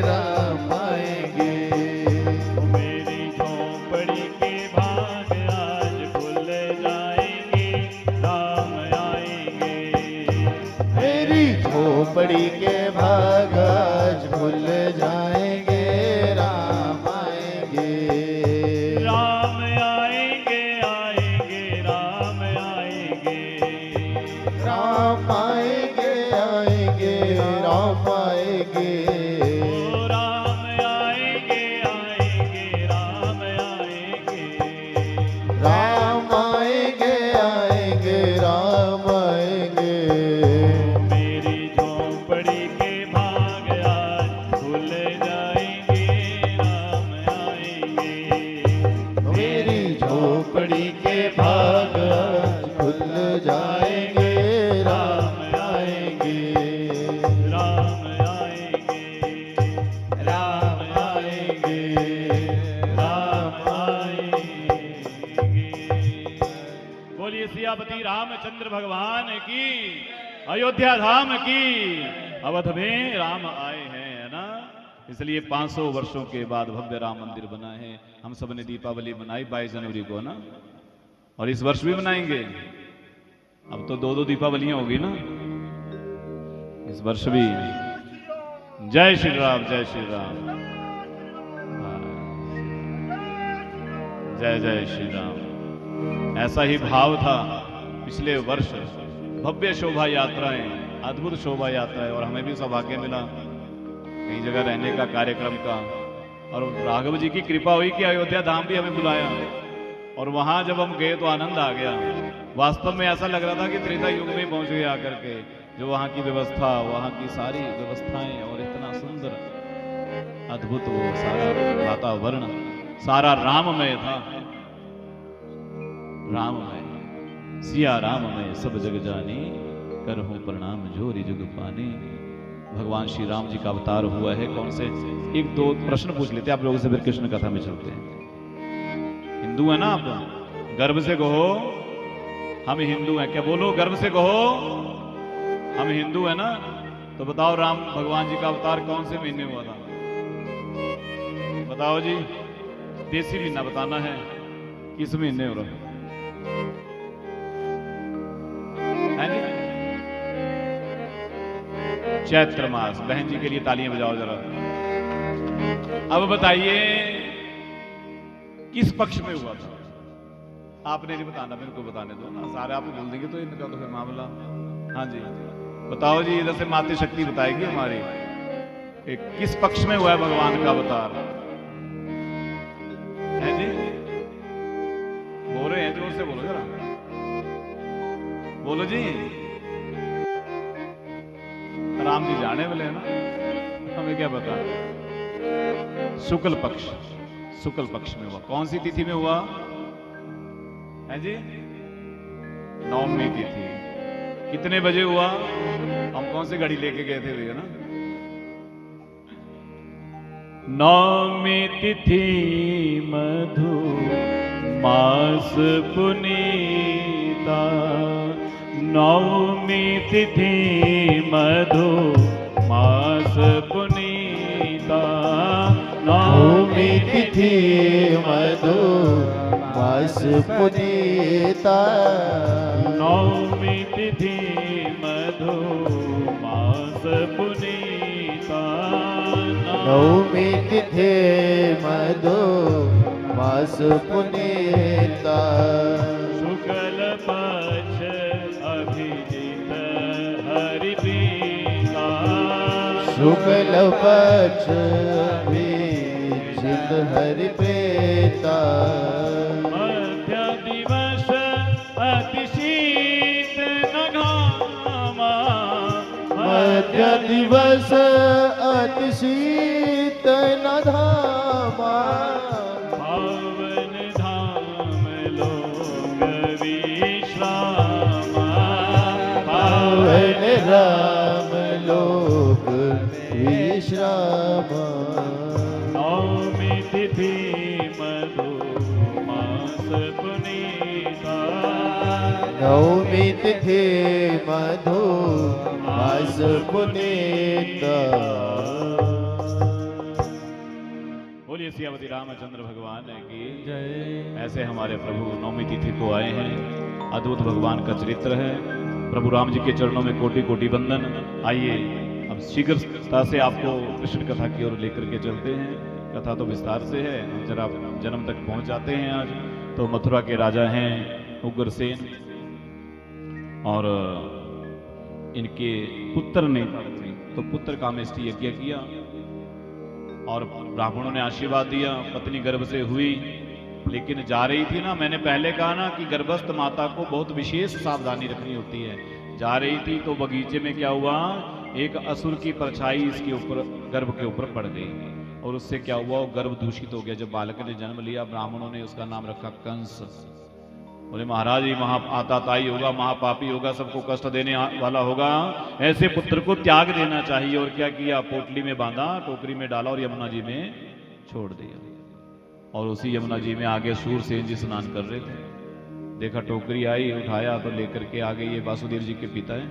राम आएंगे। मेरी झोंपड़ी के भाग आज खुल जाएंगे, राम आएंगे। मेरी झोपड़ी के भाग आज खुल जाएंगे, राम आएंगे। राम आएंगे आएंगे राम आएंगे। राम आएंगे आएंगे, राम आएंगे। ओ राम आएंगे आएंगे राम आएंगे। राम आएंगे आएंगे, राम आएंगे। मेरी झोंपड़ी के भाग आज खुल जाएंगे, राम आएंगे। मेरी झोपड़ी के भाग आज खुल जाएंगे, राम आएंगे। राम आएंगे, राम आएंगे, राम आएंगे। बोलिए सियापति रामचंद्र भगवान की, अयोध्या धाम की। अवध में राम आए हैं, है ना। इसलिए 500 वर्षों के बाद भव्य राम मंदिर बना है। हम सब ने दीपावली मनाई 22 जनवरी को ना, और इस वर्ष भी मनाएंगे। अब तो 2-2 दीपावलियां होगी ना इस वर्ष भी। जय श्री राम, जय श्री राम। जय जय श्री राम। ऐसा ही भाव था पिछले वर्ष। भव्य शोभा यात्राएं, अद्भुत शोभा यात्राएं, और हमें भी सौभाग्य मिला कई जगह रहने का, कार्यक्रम का। और राघव जी की कृपा हुई कि अयोध्या धाम भी हमें बुलाया, और वहां जब हम गए तो आनंद आ गया। वास्तव में ऐसा लग रहा था कि त्रेता युग में पहुंच गए आकर के। जो वहां की व्यवस्था, वहां की सारी व्यवस्थाएं, और इतना सुंदर अद्भुत वो सारा वातावरण, सारा राममय था। राममय, सिया राममय सब जग जानी, करहूं प्रणाम जोरी जुग पानी। भगवान श्री राम जी का अवतार हुआ है। कौन से 1-2 प्रश्न पूछ लेते हैं आप लोगों से, फिर कृष्ण कथा में चलते हैं। हिंदू है ना आप? गर्व से कहो हम हिंदू हैं। क्या बोलो? गर्व से कहो हम हिंदू है ना। तो बताओ राम भगवान जी का अवतार कौन से महीने हुआ था? बताओ जी। देसी महीना बताना है, किस महीने हो रहा है जी? चैत्र मास। बहन जी के लिए तालियां बजाओ जरा। अब बताइए किस पक्ष में हुआ था? आपने नहीं बताना, मेरे को बताने दो ना। सारे आप बोल देंगे तो इनका तो फिर मामला। हाँ जी बताओ जी। इधर से मातृ शक्ति बताएगी हमारी। किस पक्ष में हुआ है भगवान का अवतार? है जी? बोल रहे हैं, जोर से बोलो जरा। बोलो जी। राम जी जाने वाले हैं ना, हमें क्या पता। शुक्ल पक्ष में हुआ। कौन सी तिथि में हुआ है जी? नवमी तिथि। कितने बजे हुआ? हम कौन सी घड़ी लेके गए थे भैया ना? नवमी तिथि मधु मास पुनीता, नवमी तिथि मधु मास पुनीता, नवमी तिथि मधु मास पुनीता, नवमी तिथि मधु मास पुनीता, नवमी तिथि मधु मास पुनीता, शुक्ल पक्ष अभिजित हरिप्रीता, शुक्ल पक्ष अभिजित हरिप्रीता, मध्य दिवस अति शीत न घामा, मध्य दिवस अति शीत न धामा, पावन धाम लोक विश्रामा, पावन राम लोक विश्रामा, नवमी तिथि मधु मास पुनीता, नवमी तिथि मधु मास पुनीता। बोलिए सियावती रामचंद्र भगवान की जय। ऐसे हमारे प्रभु नवमी तिथि को आए हैं। अद्भुत भगवान का चरित्र है। प्रभु राम जी के चरणों में कोटि कोटि वंदन। आइए अब शीघ्रता से आपको कृष्ण कथा की ओर लेकर के चलते हैं। कथा तो विस्तार से है, हम जरा जन्म तक पहुंच जाते हैं। आज तो मथुरा के राजा हैं उग्रसेन, और इनके पुत्र ने तो पुत्र कामेष्टि यज्ञ किया और ब्राह्मणों ने आशीर्वाद दिया। पत्नी गर्भ से हुई, लेकिन जा रही थी ना, मैंने पहले कहा ना कि गर्भस्थ माता को बहुत विशेष सावधानी रखनी होती है। जा रही थी तो बगीचे में क्या हुआ, एक असुर की परछाई इसके ऊपर गर्भ के ऊपर पड़ गई और उससे क्या हुआ, वो गर्भ दूषित हो गया। जब बालक ने जन्म लिया, ब्राह्मणों ने उसका नाम रखा कंस। बोले महाराज ये महाआताताई होगा, महापापी होगा, सबको कष्ट देने वाला होगा, ऐसे पुत्र को त्याग देना चाहिए। और क्या किया, पोटली में बांधा, टोकरी में डाला और यमुना जी में छोड़ दिया। और उसी यमुना जी में आगे शूरसेन जी स्नान कर रहे थे। देखा टोकरी आई, उठाया तो लेकर के आ गई। ये वासुदेव जी के पिता है,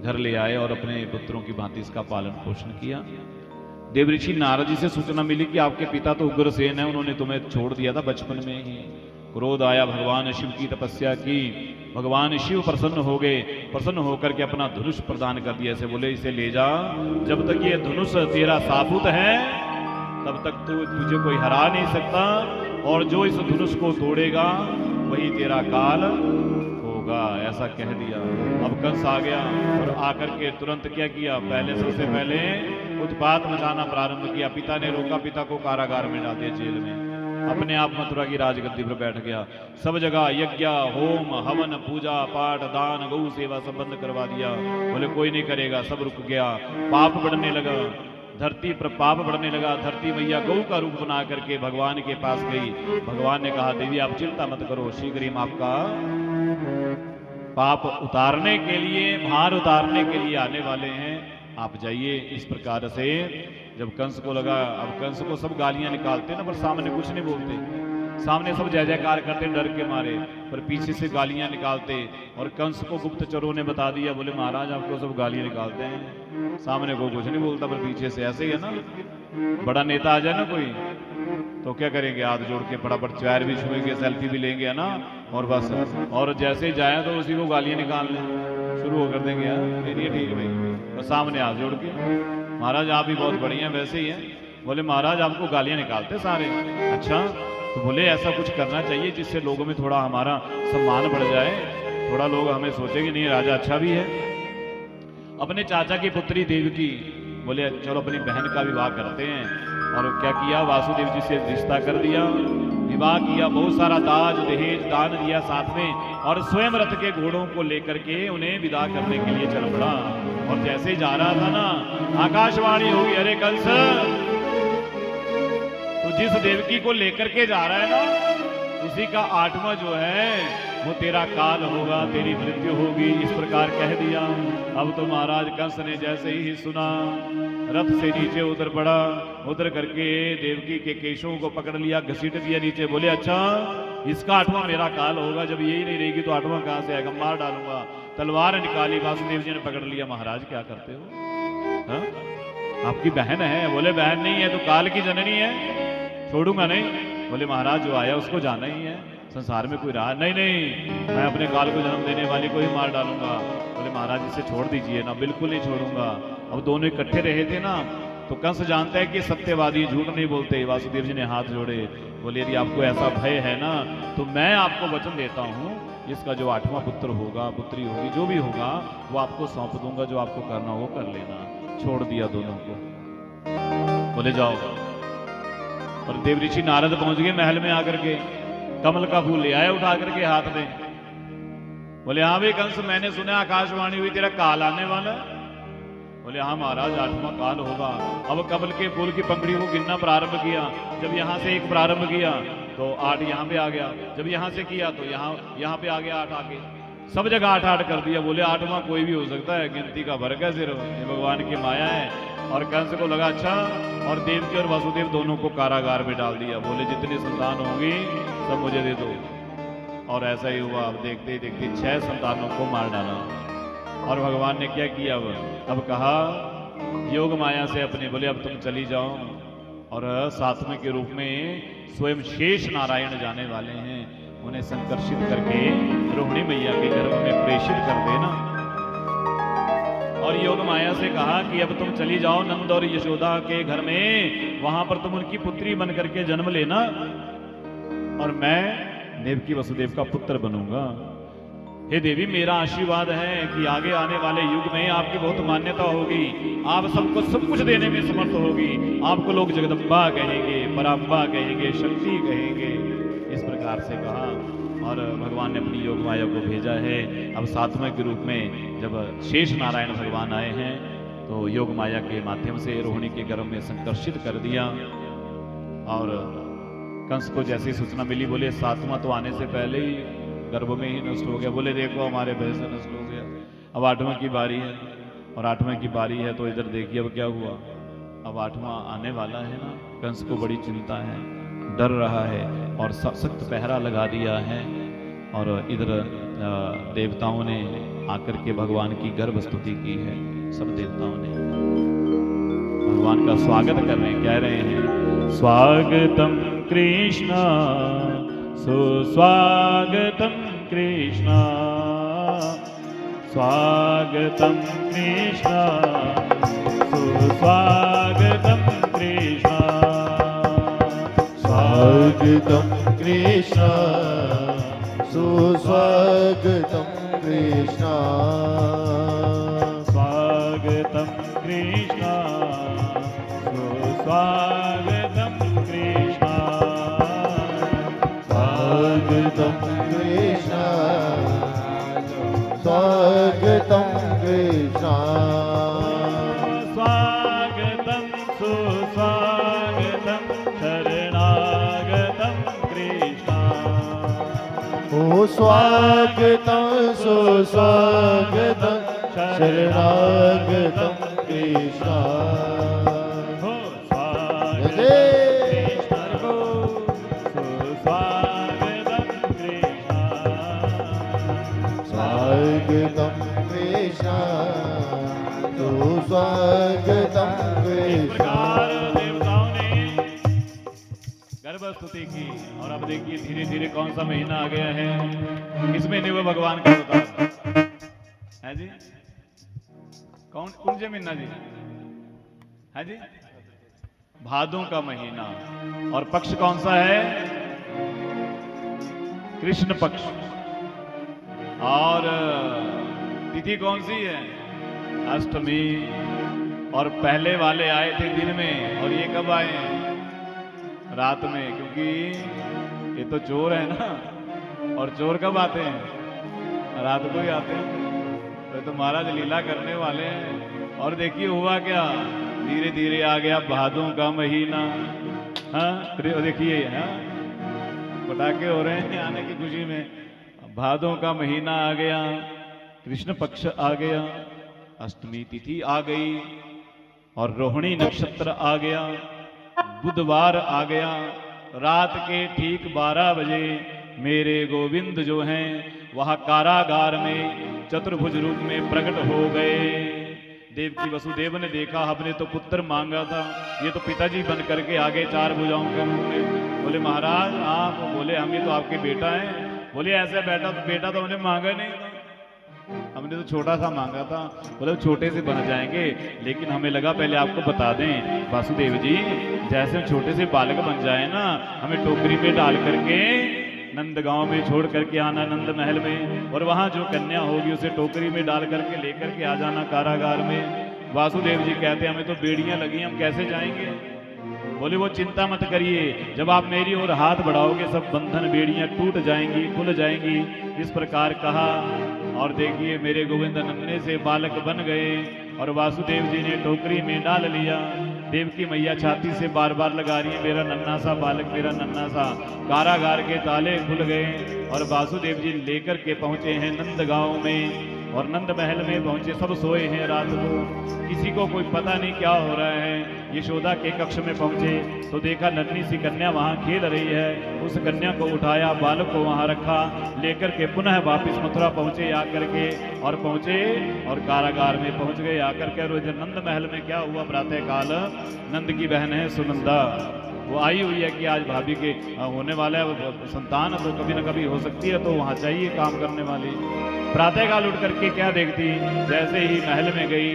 घर ले आए और अपने पुत्रों की भांति इसका पालन पोषण किया। देवऋषि नारद जी से सूचना मिली कि आपके पिता तो उग्रसेन है, उन्होंने तुम्हें छोड़ दिया था बचपन में ही। क्रोध आया, भगवान शिव की तपस्या की, भगवान शिव प्रसन्न हो गए। प्रसन्न होकर के अपना धनुष प्रदान कर दिया। ऐसे बोले इसे ले जा, जब तक ये धनुष तेरा साबुत है तब तक तुझे कोई हरा नहीं सकता, और जो इस धनुष को तोड़ेगा वही तेरा काल होगा, ऐसा कह दिया। अब कंस आ गया और आकर के तुरंत क्या किया, पहले सबसे पहले उत्पात मचाना प्रारंभ किया। पिता ने रोका, पिता को कारागार में डाल दिया, जेल में। अपने आप मथुरा की राजगद्दी पर बैठ गया। सब जगह यज्ञ, होम, हवन, पूजा पाठ, दान, गौ सेवा सब बंद करवा दिया। बोले कोई नहीं करेगा, सब रुक गया। पाप बढ़ने लगा, धरती पर पाप बढ़ने लगा। धरती मैया गौ का रूप बना करके भगवान के पास गई। भगवान ने कहा देवी आप चिंता मत करो, शीघ्र ही आपका पाप उतारने के लिए, भार उतारने के लिए आने वाले हैं, आप जाइए। इस प्रकार से जब कंस को लगा, अब कंस को सब गालियां निकालते ना, पर सामने कुछ नहीं बोलते। सामने सब जय जयकार करते डर के मारे, पर पीछे से गालियां निकालते। और कंस को गुप्तचरों ने बता दिया, बोले महाराज आपको सब गालियां निकालते हैं, सामने को कुछ नहीं बोलता, पर पीछे से ऐसे ही है ना, बड़ा नेता आ जाए ना कोई तो क्या करेंगे, हाथ जोड़ के फटाफट पैर भी छुएंगे, सेल्फी भी लेंगे, है ना, और बस। और जैसे जाए तो उसी को गालियां निकालने शुरू कर देंगे, ये ठीक है भाई, और सामने हाथ जोड़ के महाराज आप भी बहुत बढ़िया, वैसे ही हैं। बोले महाराज आपको गालियां निकालते सारे, अच्छा। तो बोले ऐसा कुछ करना चाहिए जिससे लोगों में थोड़ा हमारा सम्मान बढ़ जाए, थोड़ा लोग हमें सोचे कि नहीं राजा अच्छा भी है। अपने चाचा की पुत्री देवकी बोले चलो अपनी बहन का विवाह करते हैं। और क्या किया, वासुदेव जी से रिश्ता कर दिया, विवाह किया, बहुत सारा दाज दहेज दान दिया साथ में, और स्वयं रथ के घोड़ों को लेकर के उन्हें विदा करने के लिए चल पड़ा। और जैसे ही जा रहा था ना, आकाशवाणी होगी, अरे कंस जिस देवकी को लेकर के जा रहा है ना, उसी का 8वां जो है वो तेरा काल होगा, तेरी मृत्यु होगी, इस प्रकार कह दिया। अब तो महाराज कंस ने जैसे ही सुना, रथ से नीचे उतर पड़ा, उतर करके देवकी के केशों को पकड़ लिया, घसीट दिया नीचे। बोले अच्छा इसका 8वां मेरा काल होगा, जब यही नहीं रहेगी तो 8वां कहां से आएगा, मार डालूंगा। तलवार निकाली, वासुदेव जी ने पकड़ लिया। महाराज क्या करते हो, हा? आपकी बहन है। बोले बहन नहीं है तो काल की जननी है, छोड़ूंगा नहीं। बोले महाराज जो आया उसको जाना ही है, संसार में कोई रहा नहीं, नहीं मैं अपने काल को जन्म देने वाली को ही मार डालूंगा। बोले महाराज इसे छोड़ दीजिए ना। बिल्कुल नहीं छोड़ूंगा। अब दोनों इकट्ठे रहे थे ना, तो कंस जानता है कि सत्यवादी झूठ नहीं बोलते। वासुदेव जी ने हाथ जोड़े, बोले यदि आपको ऐसा भय है ना तो मैं आपको वचन देता हूँ, इसका जो 8वां पुत्र होगा, पुत्री होगी, जो भी होगा वो आपको सौंप दूंगा, जो आपको करना हो कर लेना। छोड़ दिया दोनों को। बोले जाओ। और देव ऋषि नारद पहुंच गए महल में आकर के, कमल का फूल ले आए उठा करके हाथ में। बोले हाँ भाई कंस, मैंने सुना आकाशवाणी हुई तेरा काल आने वाला है। बोले हाँ महाराज 8वां काल होगा। अब कमल के फूल की पंखड़ी को गिनना प्रारंभ किया। जब यहाँ से 1 प्रारंभ किया तो 8 यहाँ पे आ गया, जब यहाँ से किया तो यहाँ पे आ गया 8 आगे, सब जगह 8 कर दिया। बोले 8वां कोई भी हो सकता है, गिनती का फर्क है सिर्फ, ये भगवान की माया है। और कंस को लगा अच्छा, और देवकी और वासुदेव दोनों को कारागार में डाल दिया। बोले जितनी संतान होंगी सब मुझे दे दो। और ऐसा ही हुआ। अब देखते ही देखते 6 संतानों को मार डाला। और भगवान ने क्या किया, अब कहा योग माया से अपने, बोले अब तुम चली जाओ। और 7वें के रूप में स्वयं शेष नारायण जाने वाले हैं, उन्हें संकर्षित करके रोहिणी मैया के गर्भ में प्रेषित कर देना। और योग माया से कहा कि अब तुम चली जाओ नंद और यशोदा के घर में, वहां पर तुम उनकी पुत्री बन करके जन्म लेना, और मैं देवकी वसुदेव का पुत्र बनूंगा। हे देवी मेरा आशीर्वाद है कि आगे आने वाले युग में आपकी बहुत मान्यता होगी, आप सबको सब कुछ देने में समर्थ होगी। आपको लोग जगदम्बा कहेंगे, पराम्बा कहेंगे, शक्ति कहेंगे। इस प्रकार से कहा। और भगवान ने अपनी योग माया को भेजा है। अब 7वें के रूप में जब शेष नारायण भगवान आए हैं तो योग माया के माध्यम से रोहिणी के गर्भ में संकर्षित कर दिया। और कंस को जैसी सूचना मिली, बोले 7वां तो आने से पहले ही गर्भ में ही नष्ट हो गया। बोले देखो हमारे भय से नष्ट हो गया, अब 8वें की बारी है। और 8वें की बारी है तो इधर देखिए अब क्या हुआ। अब 8वां आने वाला है ना, कंस को बड़ी चिंता है, डर रहा है और सख्त पहरा लगा दिया है। और इधर देवताओं ने आकर के भगवान की गर्भ स्तुति की है। सब देवताओं ने भगवान का स्वागत कर रहे हैं, कह रहे हैं स्वागतम कृष्ण सुस्वागतम कृष्ण, स्वागतम कृष्ण सुस्वागतम कृष्ण, स्वागतम कृष्ण सुस्वागतम कृष्ण, स्वागतम कृष्ण सुस्वागतम कृष्ण, स्वागतम कृष्ण स्वागतम कृष्ण, स्वागतम सुस्वागतम शरणागतम कृष्ण, ओ स्वागतम सुस्वागतम शरणागतम कृष्ण। स्वागतम कृष्ण सुस्वागतम कृष्ण। देवताओं ने गर्भ स्तुति की। और अब देखिए धीरे धीरे कौन सा महीना आ गया है, इस महीने में भगवान का अवतार है जी। कौन से महीना जी है जी? भादों का महीना। और पक्ष कौन सा है? कृष्ण पक्ष। और तिथि कौन सी है? अष्टमी। और पहले वाले आए थे दिन में, और ये कब आए हैं? रात में, क्योंकि ये तो चोर है ना, और चोर कब आते हैं? रात को ही आते हैं। तो महाराज लीला करने वाले हैं। और देखिए हुआ क्या, धीरे धीरे आ गया भादों का महीना। हाँ देखिए, हाँ पटाखे हो रहे हैं आने की खुशी में। भादों का महीना आ गया, कृष्ण पक्ष आ गया, अष्टमी तिथि आ गई और रोहिणी नक्षत्र आ गया, बुधवार आ गया। रात के ठीक 12 बजे मेरे गोविंद जो हैं वह कारागार में चतुर्भुज रूप में प्रकट हो गए। देवकी वसुदेव ने देखा, हमने तो पुत्र मांगा था, ये तो पिताजी बन करके आगे 4 भुजाओं के मुंह में। बोले महाराज आप, बोले हम ही तो आपके बेटा हैं। बोले ऐसा बेटा तो हमने मांगा नहीं था, हमने तो छोटा सा मांगा था। बोले छोटे से बन जाएंगे, लेकिन हमें लगा पहले आपको बता दें वासुदेव जी, जैसे हम छोटे से बालक बन जाए ना, हमें टोकरी में डाल करके नंद गांव में छोड़ करके आना, नंद महल में, और वहां जो कन्या होगी उसे टोकरी में डाल करके लेकर के आ जाना कारागार में। वासुदेव जी कहते हमें तो बेड़ियां लगी, हम कैसे जाएंगे। बोले वो चिंता मत करिए, जब आप मेरी ओर हाथ बढ़ाओगे सब बंधन बेड़ियां टूट जाएंगी, खुल जाएंगी। इस प्रकार कहा और देखिए मेरे गोविंद नन्हे से बालक बन गए और वासुदेव जी ने टोकरी में डाल लिया। देवकी मैया छाती से बार बार लगा रही है, मेरा नन्हा सा बालक, मेरा नन्हा सा। कारागार के ताले खुल गए और वासुदेव जी लेकर के पहुंचे हैं नंद गांव में, और नंद महल में पहुंचे। सब सोए हैं रात को, किसी को कोई पता नहीं क्या हो रहा है। यशोदा के कक्ष में पहुंचे तो देखा नन्ही सी कन्या वहां खेल रही है। उस कन्या को उठाया, बालक को वहां रखा, लेकर के पुनः वापस मथुरा पहुंचे आकर के, और पहुंचे और कारागार में पहुंच गए आकर के। और नंद महल में क्या हुआ, प्रातः काल नंद की बहन है सुनंदा, वो आई हुई है कि आज भाभी के होने वाला है संतान, तो कभी ना कभी हो सकती है, तो वहां चाहिए काम करने वाली। प्रातःकाल उठ करके क्या देखती, जैसे ही महल में गई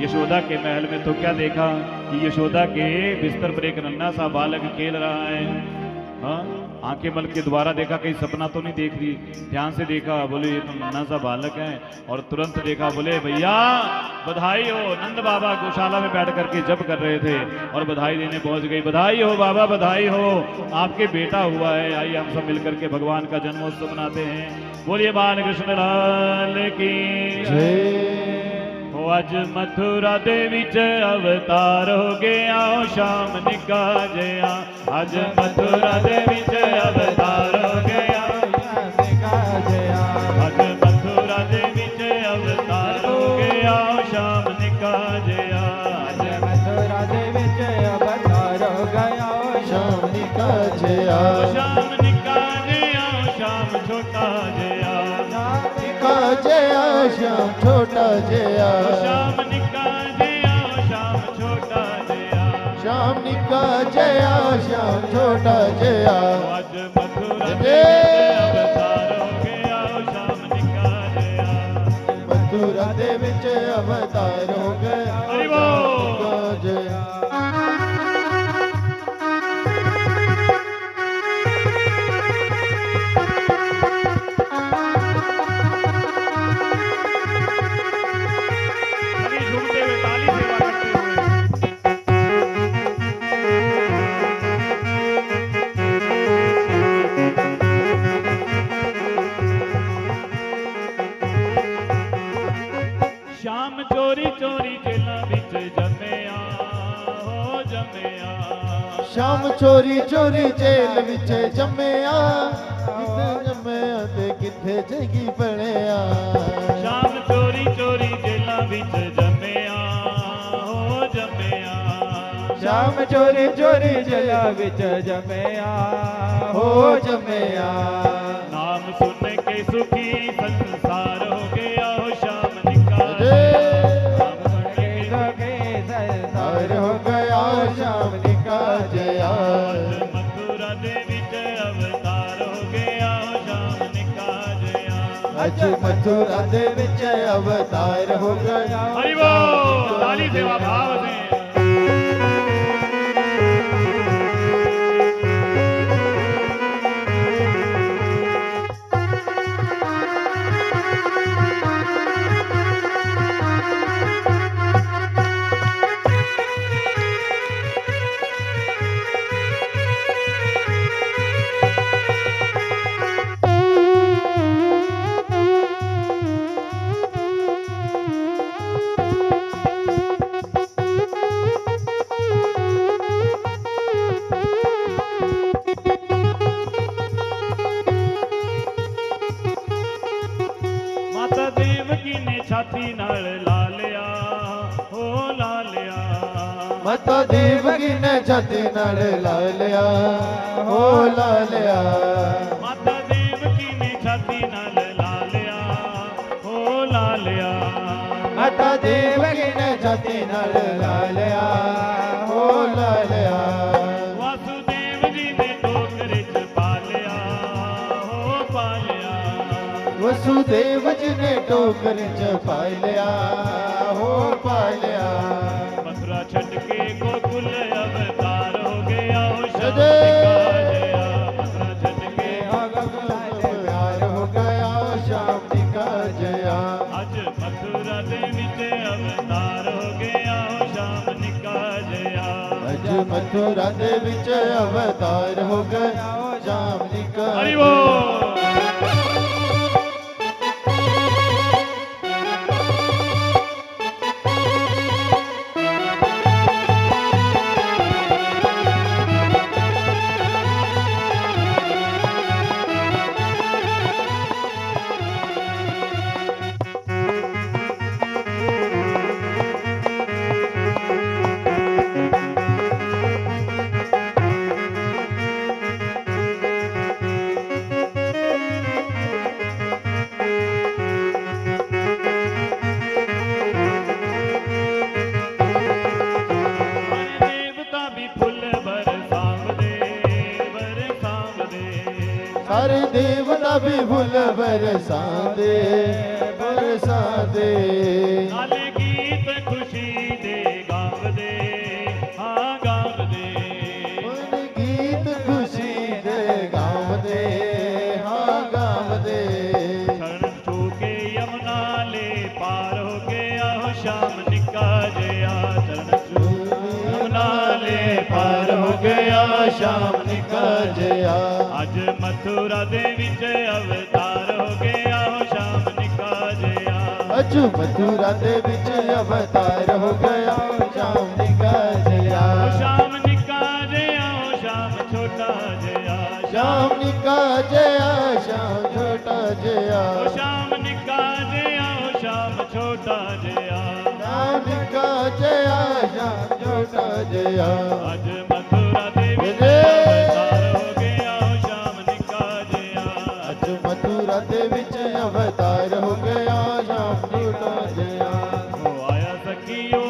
यशोदा के महल में, तो क्या देखा कि यशोदा के बिस्तर पर एक नन्हा सा बालक खेल रहा है। हाँ, आंखें मल के द्वारा देखा, कहीं सपना तो नहीं देख रही, ध्यान से देखा, बोले ये तो नन्हा सा बालक है। और तुरंत देखा, बोले भैया बधाई हो, नंद बाबा गौशाला में बैठ करके जप कर रहे थे और बधाई देने पहुंच गई। बधाई हो बाबा, बधाई हो, आपके बेटा हुआ है, आइए हम सब मिलकर के भगवान का जन्मोत्सव मनाते हैं। बोलिए बाल कृष्ण लाल की जय। अज मथुरा दे विच अवतार हो गया, शाम निका जया। अज मथुरा दे विच अवतार हो गया, निका जया। अज मथुरा दे विच अवतार हो गया, शाम निका जया। अज मथुरा दे विच अवतार हो गया, शाम निका जया। शाम निका जया, शाम छोटा जया। निका जया, श्याम छोटा जया। शाम निका जया, शाम छोटा जया। श्याम निका जया, श्याम छोटा जया। आज मथुरा दे विच अवतार हो गया, शाम निका जया। मथुरा दे विच अवतार हो गया, हरि बोल। निका जया। सभी झूमते हुए ताली सेवा करते हुए। श्याम चोरी चोरी जेला विच जमया, हो जमया। श्याम चोरी चोरी जेल विच जम्मिया, किथे जम्मिया ते किथे जगी पड़िया। श्याम चोरी चोरी जेला विच जमया, हो जमया। श्याम चोरी चोरी जला विच जमया, हो जमया। नाम सुन के सुखी संसार हो गया, हो श्याम निका नाम सुन के के संसार हो गया, श्याम निका जया। आज मथुरा दे विच अवतार हो गया, हो श्याम निका जया। अज मथुरा दे विच अवतार हो गया। हरि बोल। ताली सेवा भाव से। माता देवकी ने छाती नाल ला लिया, ओ ला लिया। माता देवकी ने छाती नाल ला लिया, ओ ला लिया। माता देवकी ने छाती नाल ला लिया, ओ ला लिया। वासुदेव जी ने टोकरे च पा लिया, हो पा लिया। वसुदेव जी ने टोकर च पा लिया, हो पा लिया। मथुरा छट के गोकुल अवतार हो गया, हो श्याम जय। का जया। मथुरा छट के प्यार हो गया, श्याम जी का जया। आज मथुरा दे विच अवतार हो गया, हो श्याम का जया। अज मथुरा दे विच अवतार हो गया, श्याम जी का हरि जया। बोल। सारे देवता भी फुल बरसांदे, बरसांदे। नाले गीत खुशी दे गावदे, हाँ गावदे। उन गीत खुशी दे गावदे, हाँ गावदे। शरण छूके यमुना ले पार हो गया, हो श्याम निका जया। शरण छूके यमुना ले पार हो गया, श्याम निका जया। आज मथुरा दे विच अवतार हो गया, हो श्याम निका जया। अज मथुरा दे विच अवतार हो गया, श्याम निका जया। हो श्याम निका जया, हो श्याम छोटा जया। श्याम निका जया, श्याम छोटा जया। हो श्याम निका जया, हो श्याम छोटा जया। श्याम निका जया, श्याम छोटा जया। आज मथुरा दे विच अवतार हो गया, हो श्याम निका जया। अज मथुरा दे विच अवतार हो गया, श्याम छोटा जया। हो आया सखियो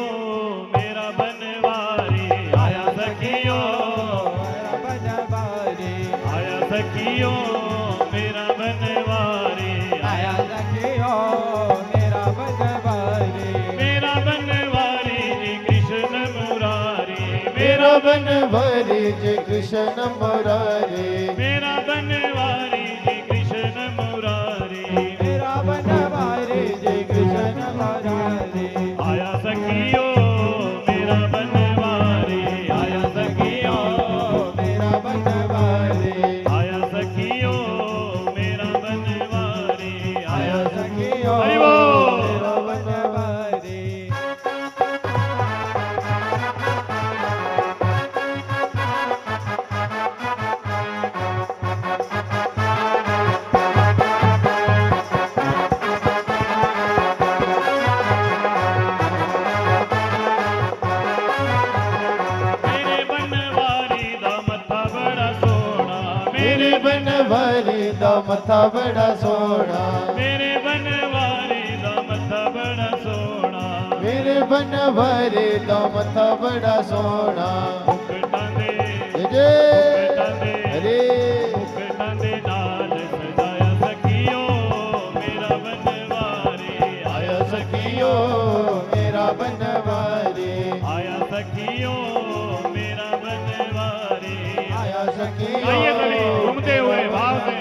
मेरा बनवारी, आया सखियो, आया सखियो मेरा बनवारी। आया सखियो मेरा बनवारी। मेरा बनवारी जी कृष्ण मुरारी। मेरा बनवारी जी कृष्ण मुरारी। मेरा बनवारी जी कृष्ण मुरारी। मेरा बनवारी जी कृष्ण मुरारी। आया सखियो मेरा बनवारी, आया सखियो, मेरा बनवारी। आया सखियो मेरा बनवारी। आया सखियो हरि बोल। मेरा बनवारी। मेरे बनवारी दा मत्था बड़ा सोहना। मेरे बनवारी दा मथा बड़ा सोहना। मेरे बनवारी दा मत्था बड़ा सोहना। मेरे बनवारी दा मथा बड़ा सोहना। मुकुटां दे, जय मुकुटां दे, हरे। मुकुटां दे नाल सजाया सखियो मेरा बनवारी। आया सखियो मेरा बनवारी। आया सखियो मेरा बनवारी। आया सखियो। आइए सभी घूमते हुए भाव से।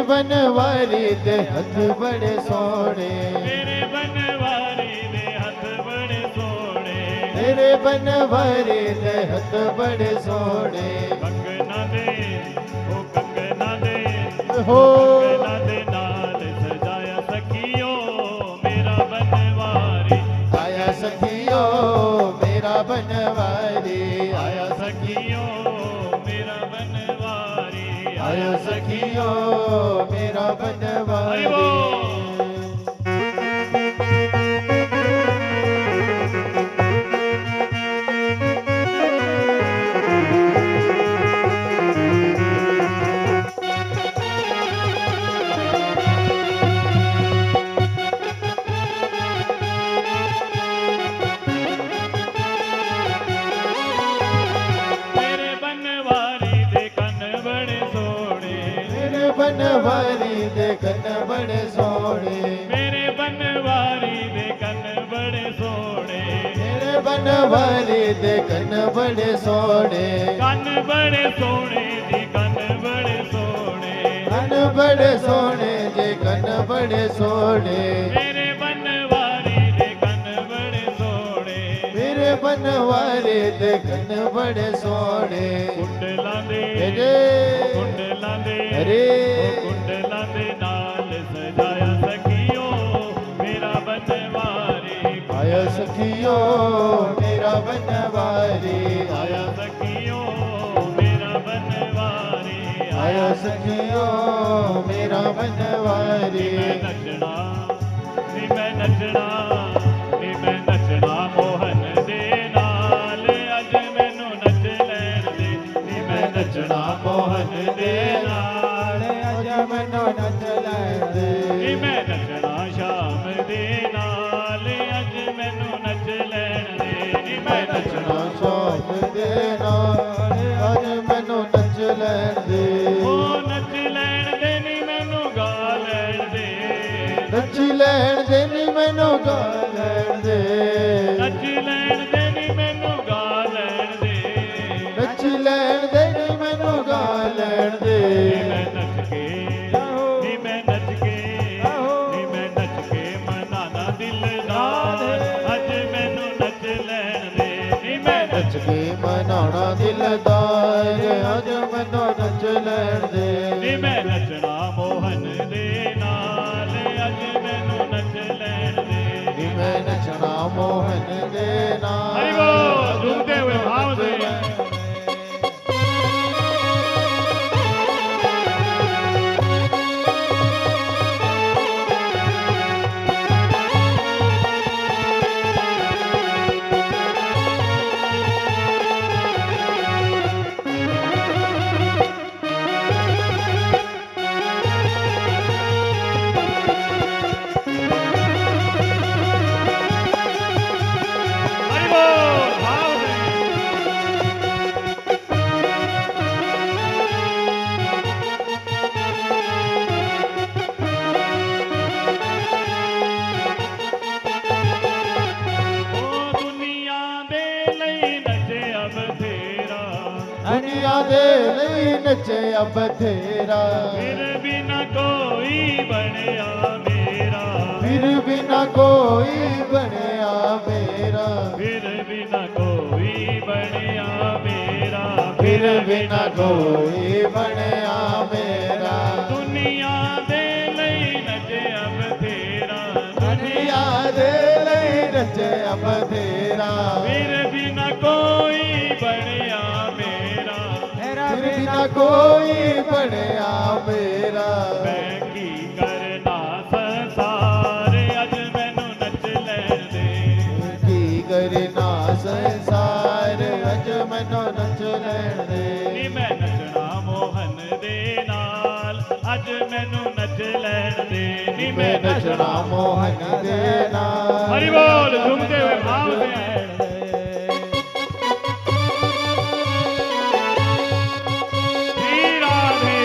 बनवारी दे हथ बड़े सोने, मेरे बनवारी दे हथ बड़े सोने, तेरे बनवारी दे हथ बड़े सोने। कंगना दे ओ कंगना दे हो कंगना दे नाल सजाया सखियो मेरा बनवारी, आया सखियो मेरा बनवारी, आया सखियो मेरा बनवारी, आया सखियो मेरा बनवारी। हरि बोल। बनवारी दे कन बड़े सोने, मेरे बनवारी दे कन बड़े सोने, मेरे बनवारी दे कन बड़े सोने, कन बड़े सोने जी कन बड़े सोने, कन बड़े सोने जे कन बड़े सोने, मेरे बनवारी दे कन बड़े सोने, मेरे बनवारी दे कन बड़े सोने। कुंडलां दे कुंडलां दे अरे कुंडलां दे नाल सजाया सखियो मेरा बनवारी, आया सखियो मेरा बनवारी, आया सखियो मेरा बनवारी, आया सखियो मेरा बनवारी। मैं नचना नी मैं नचना नी मैं नचना मोहन दे नाल अज मैनू नच लैण दे, नी मैं नचना मोहन दे नाल अज मनो नच लैण दे, नी मैं नचना शाम दे नाल अज मैनू नच लैण दे, नी मैं नचना शाम दे नाल अज मैनू नच लैण दे, ओ नच लैण दे नी मैनू गा लैण दे, नच लैण दे नी मैनू गा लैण दे, नच लैण दे नी मैनू गा लैण दे, नच लैण दे नी मैनू गा लैण दे। नी मैं नच के नी मैं नच के नी मैं नच के मनाना दिलदार अज मैनू नच लैण दे, नी मैं नच के मनाना दिलदार अज मैनू नच लैण दे, नी मैं नचना मोहन दे नाल अज मैनू नच लैण दे, नी मैं नचना मोहन दे नाल। हरि बोल झूमते हुए भाव से। हरि बोल भाव से। ओ दुनिया दे लई नचे बथेरा, दुनिया दे ਲਈ ਨੱਚੇ ਬਥੇਰਾ, फिर भी न कोई बनया मेरा, ਫਿਰ ਵੀ ਨਾ ਕੋਈ ਬਣਿਆ ਮੇਰਾ, फिर भी न कोई बनया मेरा, ਫਿਰ ਵੀ ਨਾ ਕੋਈ ਬਣਿਆ ਮੇਰਾ। दुनिया दे लई नचे बथेरा, ਦੁਨੀਆ ਦੇ ਲਈ ਨੱਚੇ ਬਥੇਰਾ, फिर भी न कोई बनया मेरा, मेरा ਫਿਰ ਵੀ बिना ਨਾ ਕੋਈ ਬਣਿਆ ਮੇਰਾ। मैं की करना संसार अज मैनू नच लैण दे, ਕੀ ਕਰਨਾ ਸੰਸਾਰ ਅੱਜ ਮੈਨੂੰ ਨੱਚ ਲੈਣ ਦੇ, नी मैं नचना मोहन दे नाल अज मैनू नच लैण दे, नी मैं ਮੈਂ ਨੱਚਣਾ ਮੋਹਨ ਦੇ ਨਾਲ। हरि बोल झूमते हुए भाव से। श्री राधे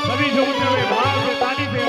सभी झूमते हुए भाव से ताली से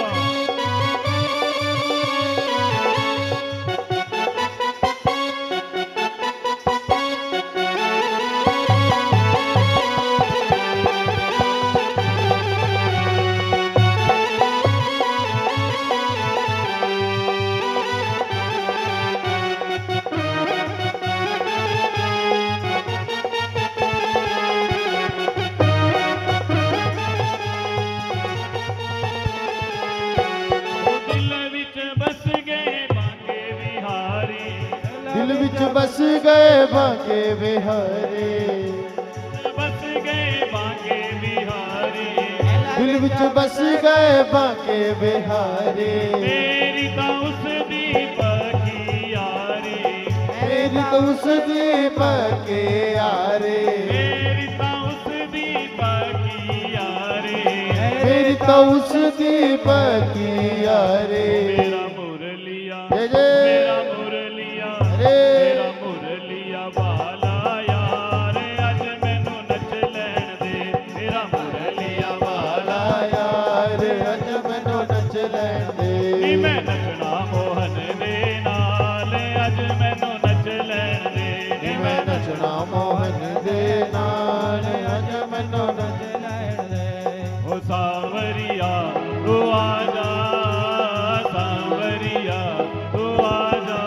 गए बांके बिहारी, बस गए बांके बिहारी, दिल विच बस गए बांके बिहारी। मेरी तो उस दीपक की यारी, मेरी तो उस दीपक की यारी, मेरी तो उस दीपक की यारी, मेरी तो उस दीपक की यारी। मेरा मुरलिया, जय जय। मेरा मुरलिया, अरे। मेरा मुरलिया वाला यार, अज मैनू नच लैण दे। मेरा मुरलिया वाला यार अज मैनू नच लैण दे। नी मैं नचना मोहन दे नाल, अज मैनू नच लैण दे। नी मैं नचना मोहन दे नाल अज मैनू नच लैण दे। ओ सांवरिया तू आजा, सांवरिया तू आजा,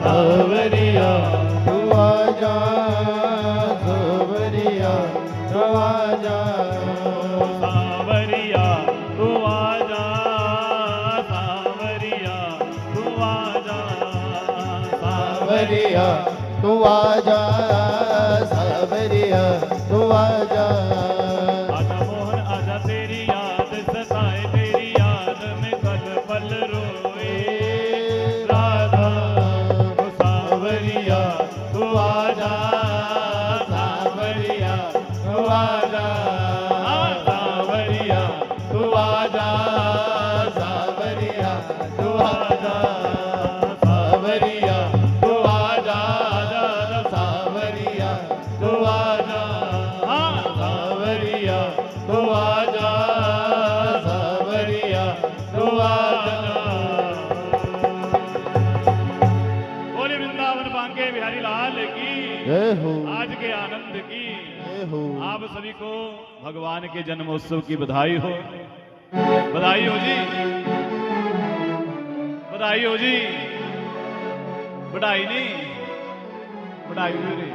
सावरिया तू आजा, सावरिया तू आजा, सांवरिया तू आजा, सांवरिया तू आजा, सावरिया तू आजा, सावरिया तू आजा। आजा मोहन आजा, तेरी याद सताए, तेरी याद में पल पल रोए राधा। ओ सांवरिया तू आजा, सांवरिया तू आजा, सांवरिया तू आजा, सांवरिया तू आजा, सांवरिया तू आजा, सांवरिया तू आजा, सांवरिया तू आजा, सांवरिया तू आजा। बोले वृंदावन बांके बिहारी लाल की, जय हो, आज के आनंद की। जय हो। आप सभी को भगवान के जन्मोत्सव की बधाई हो, बधाई हो जी, बधाई हो जी, बधाई नहीं, बधाई हो रे,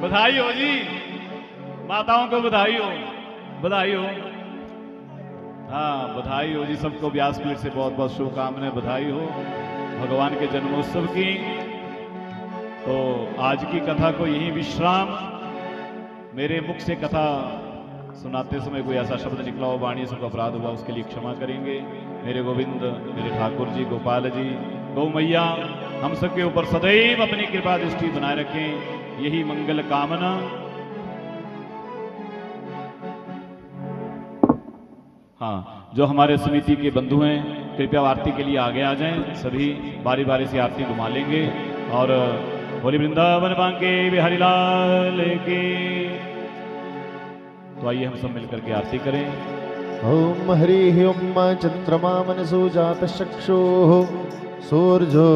बधाई हो जी, माताओं को बधाई हो, बधाई हो। हाँ बधाई हो जी सबको, व्यासपीठ से बहुत बहुत शुभकामनाएं, बधाई हो भगवान के जन्मोत्सव की। तो आज की कथा को यही विश्राम। मेरे मुख से कथा सुनाते समय कोई ऐसा शब्द निकला हो, वाणी से कोई अपराध हुआ, उसके लिए क्षमा करेंगे। मेरे गोविंद, मेरे ठाकुर जी, गोपाल जी, गौ मैया हम सबके ऊपर सदैव अपनी कृपा दृष्टि बनाए रखें, यही मंगल कामना। हाँ, जो हमारे समिति के बंधु हैं कृपया आरती के लिए आगे आ जाएं, सभी बारी बारी से आरती घुमा लेंगे। और बोले वृंदावन बांके बिहारी लाल की। तो आइए हम सब मिलकर के आरती करें। ओम हरि ओम चंद्रमा मनसो जात चक्षुः सूर्यो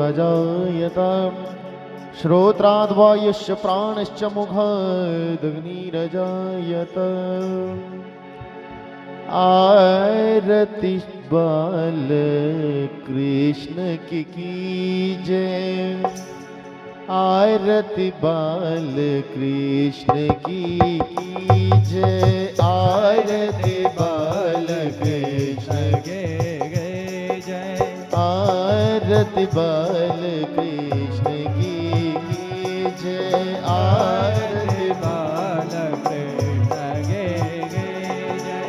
अजायत श्रोत्राद्वायुश्च प्राणश्च मुखादग्निरजायत। आरती बाल कृष्ण की जय, आरती बाल कृष्ण की जय, आरती बाल कृष्ण गे गे जय। आरती बाल कृष्ण की जय, आरती बाल कृष्ण गे गे जय।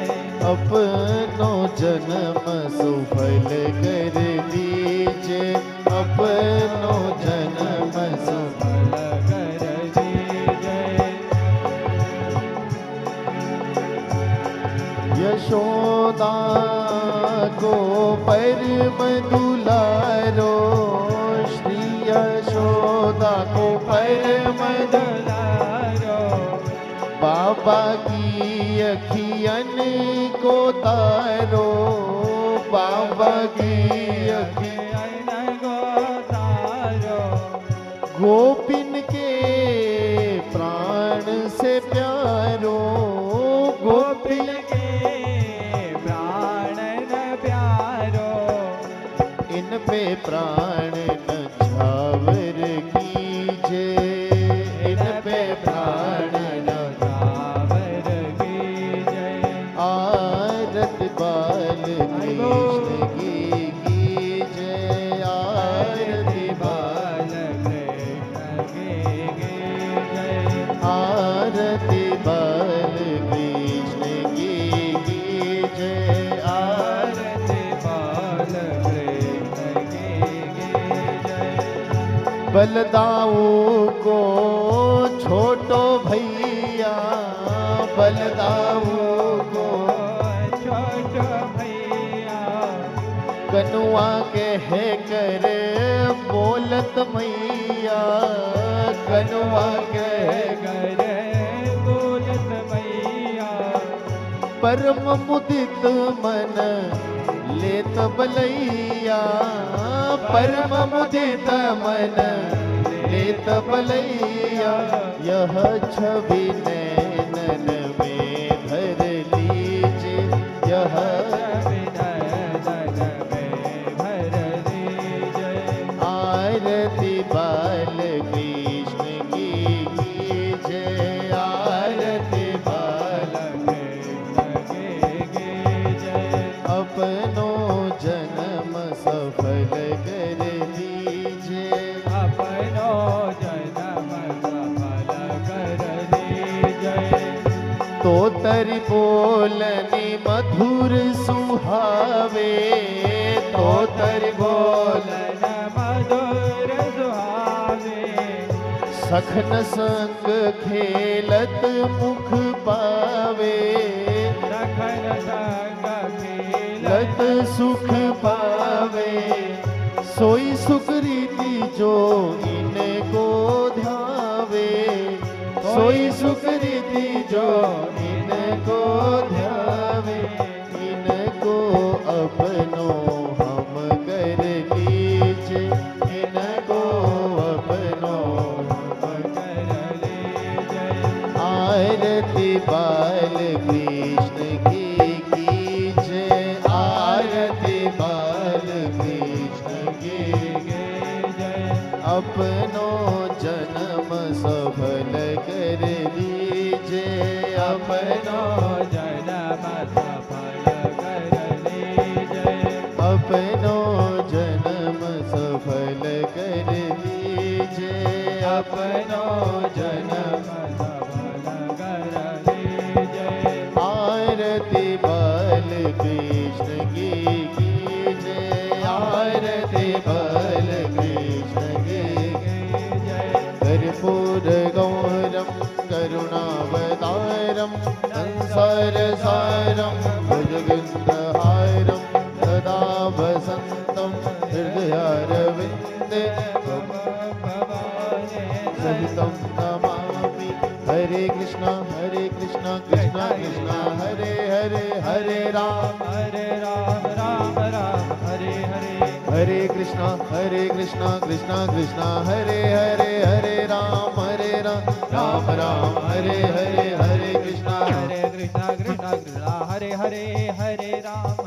अपनो जन्म सुफल कर दीजिए, अपनो जन्म सुफल कर दीजिए। यशोदा को परम दुलारो, श्री यशोदा को परम दुलारो। बाबा की अखियन को तारो, बाबा की अखियन को तारो। गोपिन के प्राण से प्यारो, गोपिन के प्राण न प्यारो। इन पे प्राण नछावर कीजे, इन पे प्राण नछावर कीजे। आरत बाल कृष्ण की जय, आरती बाल कृष्ण बलदाऊ को छोटो भैया, बलदाऊ को छोटो भैया, कनुआ कह कर बोलत मैया, कनुआ कह कर बोलत मैया, परम मुदित मन लेत बलैया, परम मुदित मन लेत बलैया। यह छवि नैनन में धर लीजिए, यह आरती बाल कृष्ण की जय, आरती बाल अपनो जन्म सफल कर दीजिए, अपनो जन्म सफल कर दीजिए। तो तरि बोलनी मधुर सुहावे, तो तरि बोलन मधुर सुहावे, सखन संग खेलत मुख पावे, सखन संग लत सुख पावे। सोई सुकृति जो इनको ध्यावे, सोई सुकृति जो इनको ध्यावे। इनको अपनो हम कर लीजिए, इनको अपनो हम कर लीजिए। आरती बाल कृष्ण की जय, आरती बाल कृष्ण की जय। अपनो जन्म सफल कर दीजिए, अपनो जन्म सफल कर लीजिए। अपनो जन्म सफल कर दीजिए, अपनो जन्म सफल कर लीजिए। आरती बाल कृष्ण की जय, आरती बाल कृष्ण की जय। कर्पूर गौरम करुणावतारम संसार सारम भुजगंधहारम सदा वसंतम हृदयारविंदे सहितं नमामि। हरे कृष्णा कृष्णा कृष्णा हरे हरे, हरे राम राम राम हरे हरे। हरे कृष्णा कृष्णा कृष्णा हरे हरे, हरे राम राम राम हरे हरे। हरे कृष्णा कृष्णा कृष्णा हरे हरे, हरे राम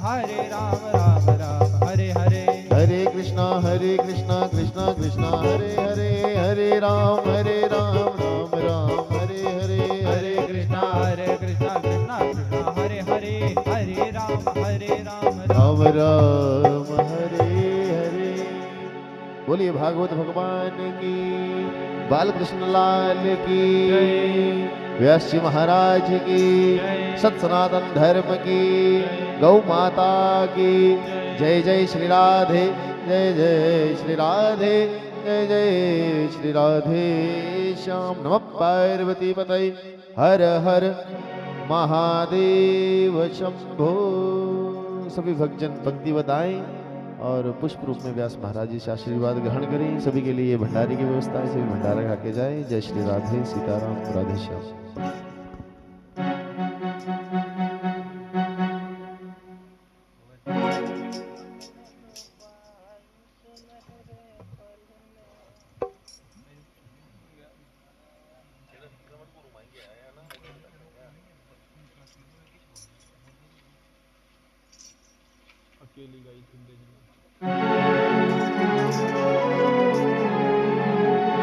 राम राम हरे हरे। हरे कृष्णा कृष्णा कृष्णा हरे हरे, हरे राम राम राम हरे हरे। हरे कृष्णा कृष्णा कृष्णा हरे हरे, हरे राम राम राम राम हरे हरे। बोलिए भागवत भगवान की, बालकृष्ण लाल की, व्यास जी महाराज की, सत सनातन धर्म की, गौ माता की जय। जय श्री राधे, जय जय श्री राधे, जय जय श्री राधे श्याम। नमः पार्वती पतये, हर हर महादेव शंभो। सभी भक्तजन भक्ति बताएं और पुष्प रूप में व्यास महाराज जी से आशीर्वाद ग्रहण करें। सभी के लिए भंडारे की व्यवस्था है, सभी भंडारा खा के जाए। जय श्री राधे सीताराम राधे श्याम।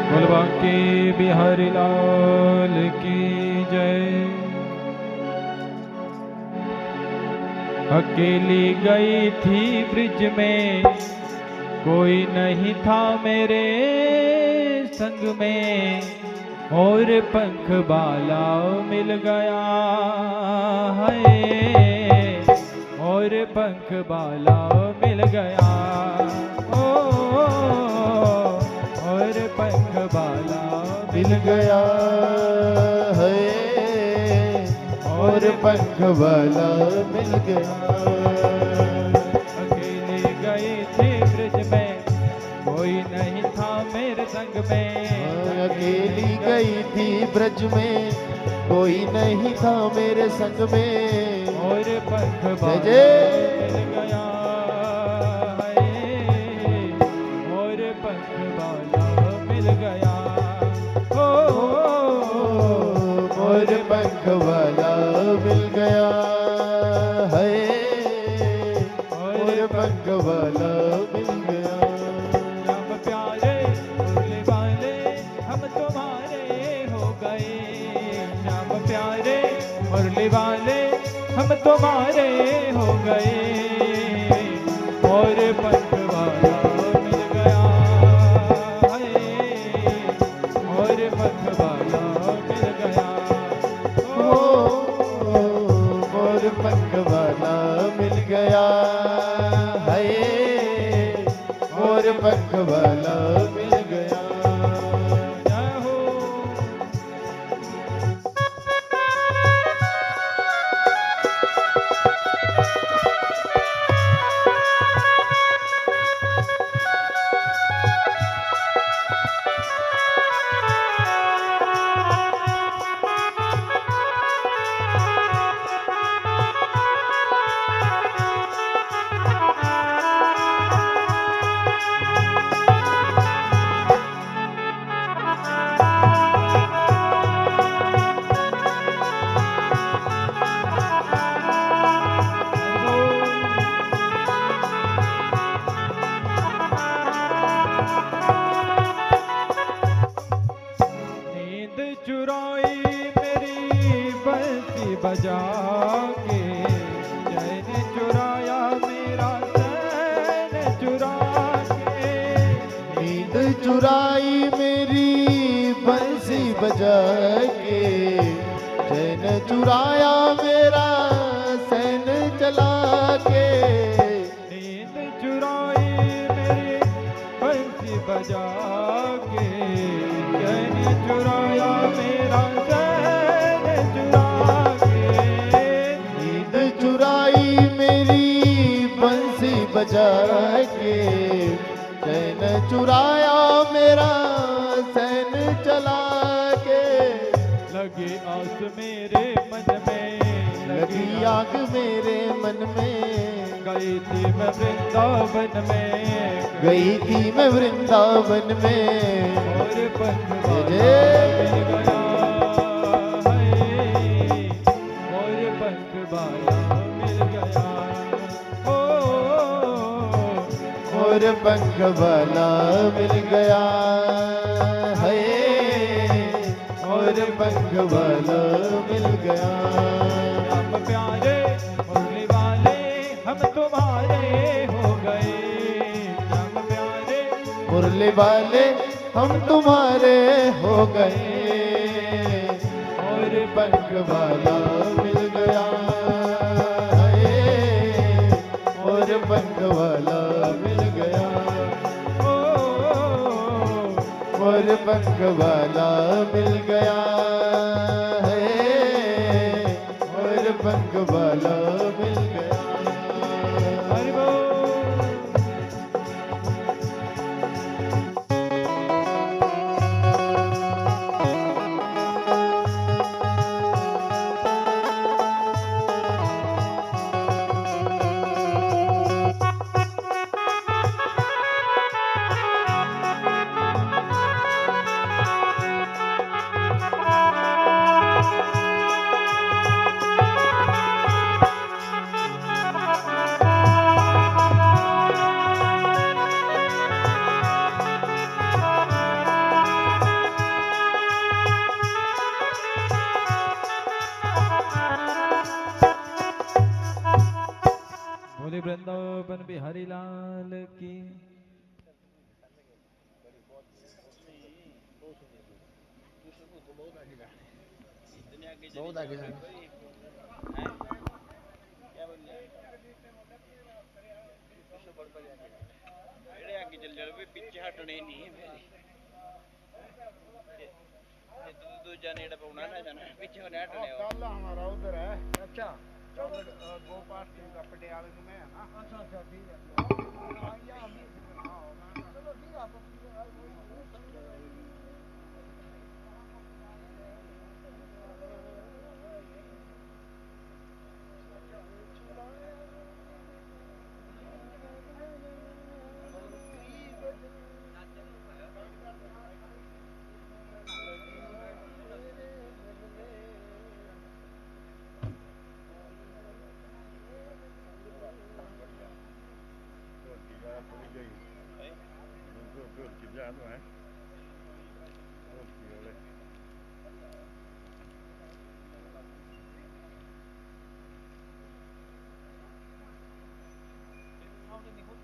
बोलबा के बिहारी लाल की जय। अकेली गई थी ब्रिज में, कोई नहीं था मेरे संग में, और पंख बाला मिल गया है, और पंख बाला मिल गया। ओ और पंख गया है और पंख वाला मिल गया। अकेली गई थी ब्रज में, कोई नहीं था मेरे संग में। अकेली गई थी ब्रज में, कोई नहीं था मेरे संग में। और पंख वाला जय मिल गया है, और पंख वाला मिल गया। ओ मोर पंख वाला मिल गया है और पंख वाला मिल गया। श्याम प्यारे मुरली वाले हम तुम्हारे हो गए। श्याम प्यारे मुरली वाले हम तुम्हारे हो गए। और पंख वाला मिल गया है, और पंख वाला मिल गया। ओ मोर पंख वाला मिल गया है और पंख वाला मिल गया। जय हो। नींद चुराई मेरी बंसी बजा के, चैन चुराया मेरा चैन चुरा के। नींद चुराई मेरी बंसी बजा के, चैन चुराया मेरा सैन चला के। नींद चुराई मेरी बंसी बजा के, चैन चुराया मेरा चैन चुरा के। नींद चुराई मेरी बंसी बजा के, चैन चुराया मेरा सैन चला के। लगी आस मेरे मन में, लगी आग मेरे मन में, गई थी मैं वृंदावन में। गई थी मैं वृंदावन में। और पंख जय वाला मिल गया है, और पंख वाला मिल गया। है और पंख वाला मिल गया। हम प्यारे मुरली वाले हम तुम्हारे हो गए। हम प्यारे मुरली वाले हम तुम्हारे हो गए। और पंख वाला मिल गया है और पंख वाला मिल गया। और पंख वाला मिल गया है और पंख वाला मिल गया। हरि बोल। बोले वृंदावन बिहारी लाल की। बहुत आगे आगे चल जाओ, पीछे हटने नहीं है मेरे। दूजा नेड़ पौना ना जाना पीछे नेट ले कल हमारा उधर है अच्छा कल गोपाल सिंह का पटियाले में है ना अच्छा अच्छा ठीक है चलो ठीक है How did you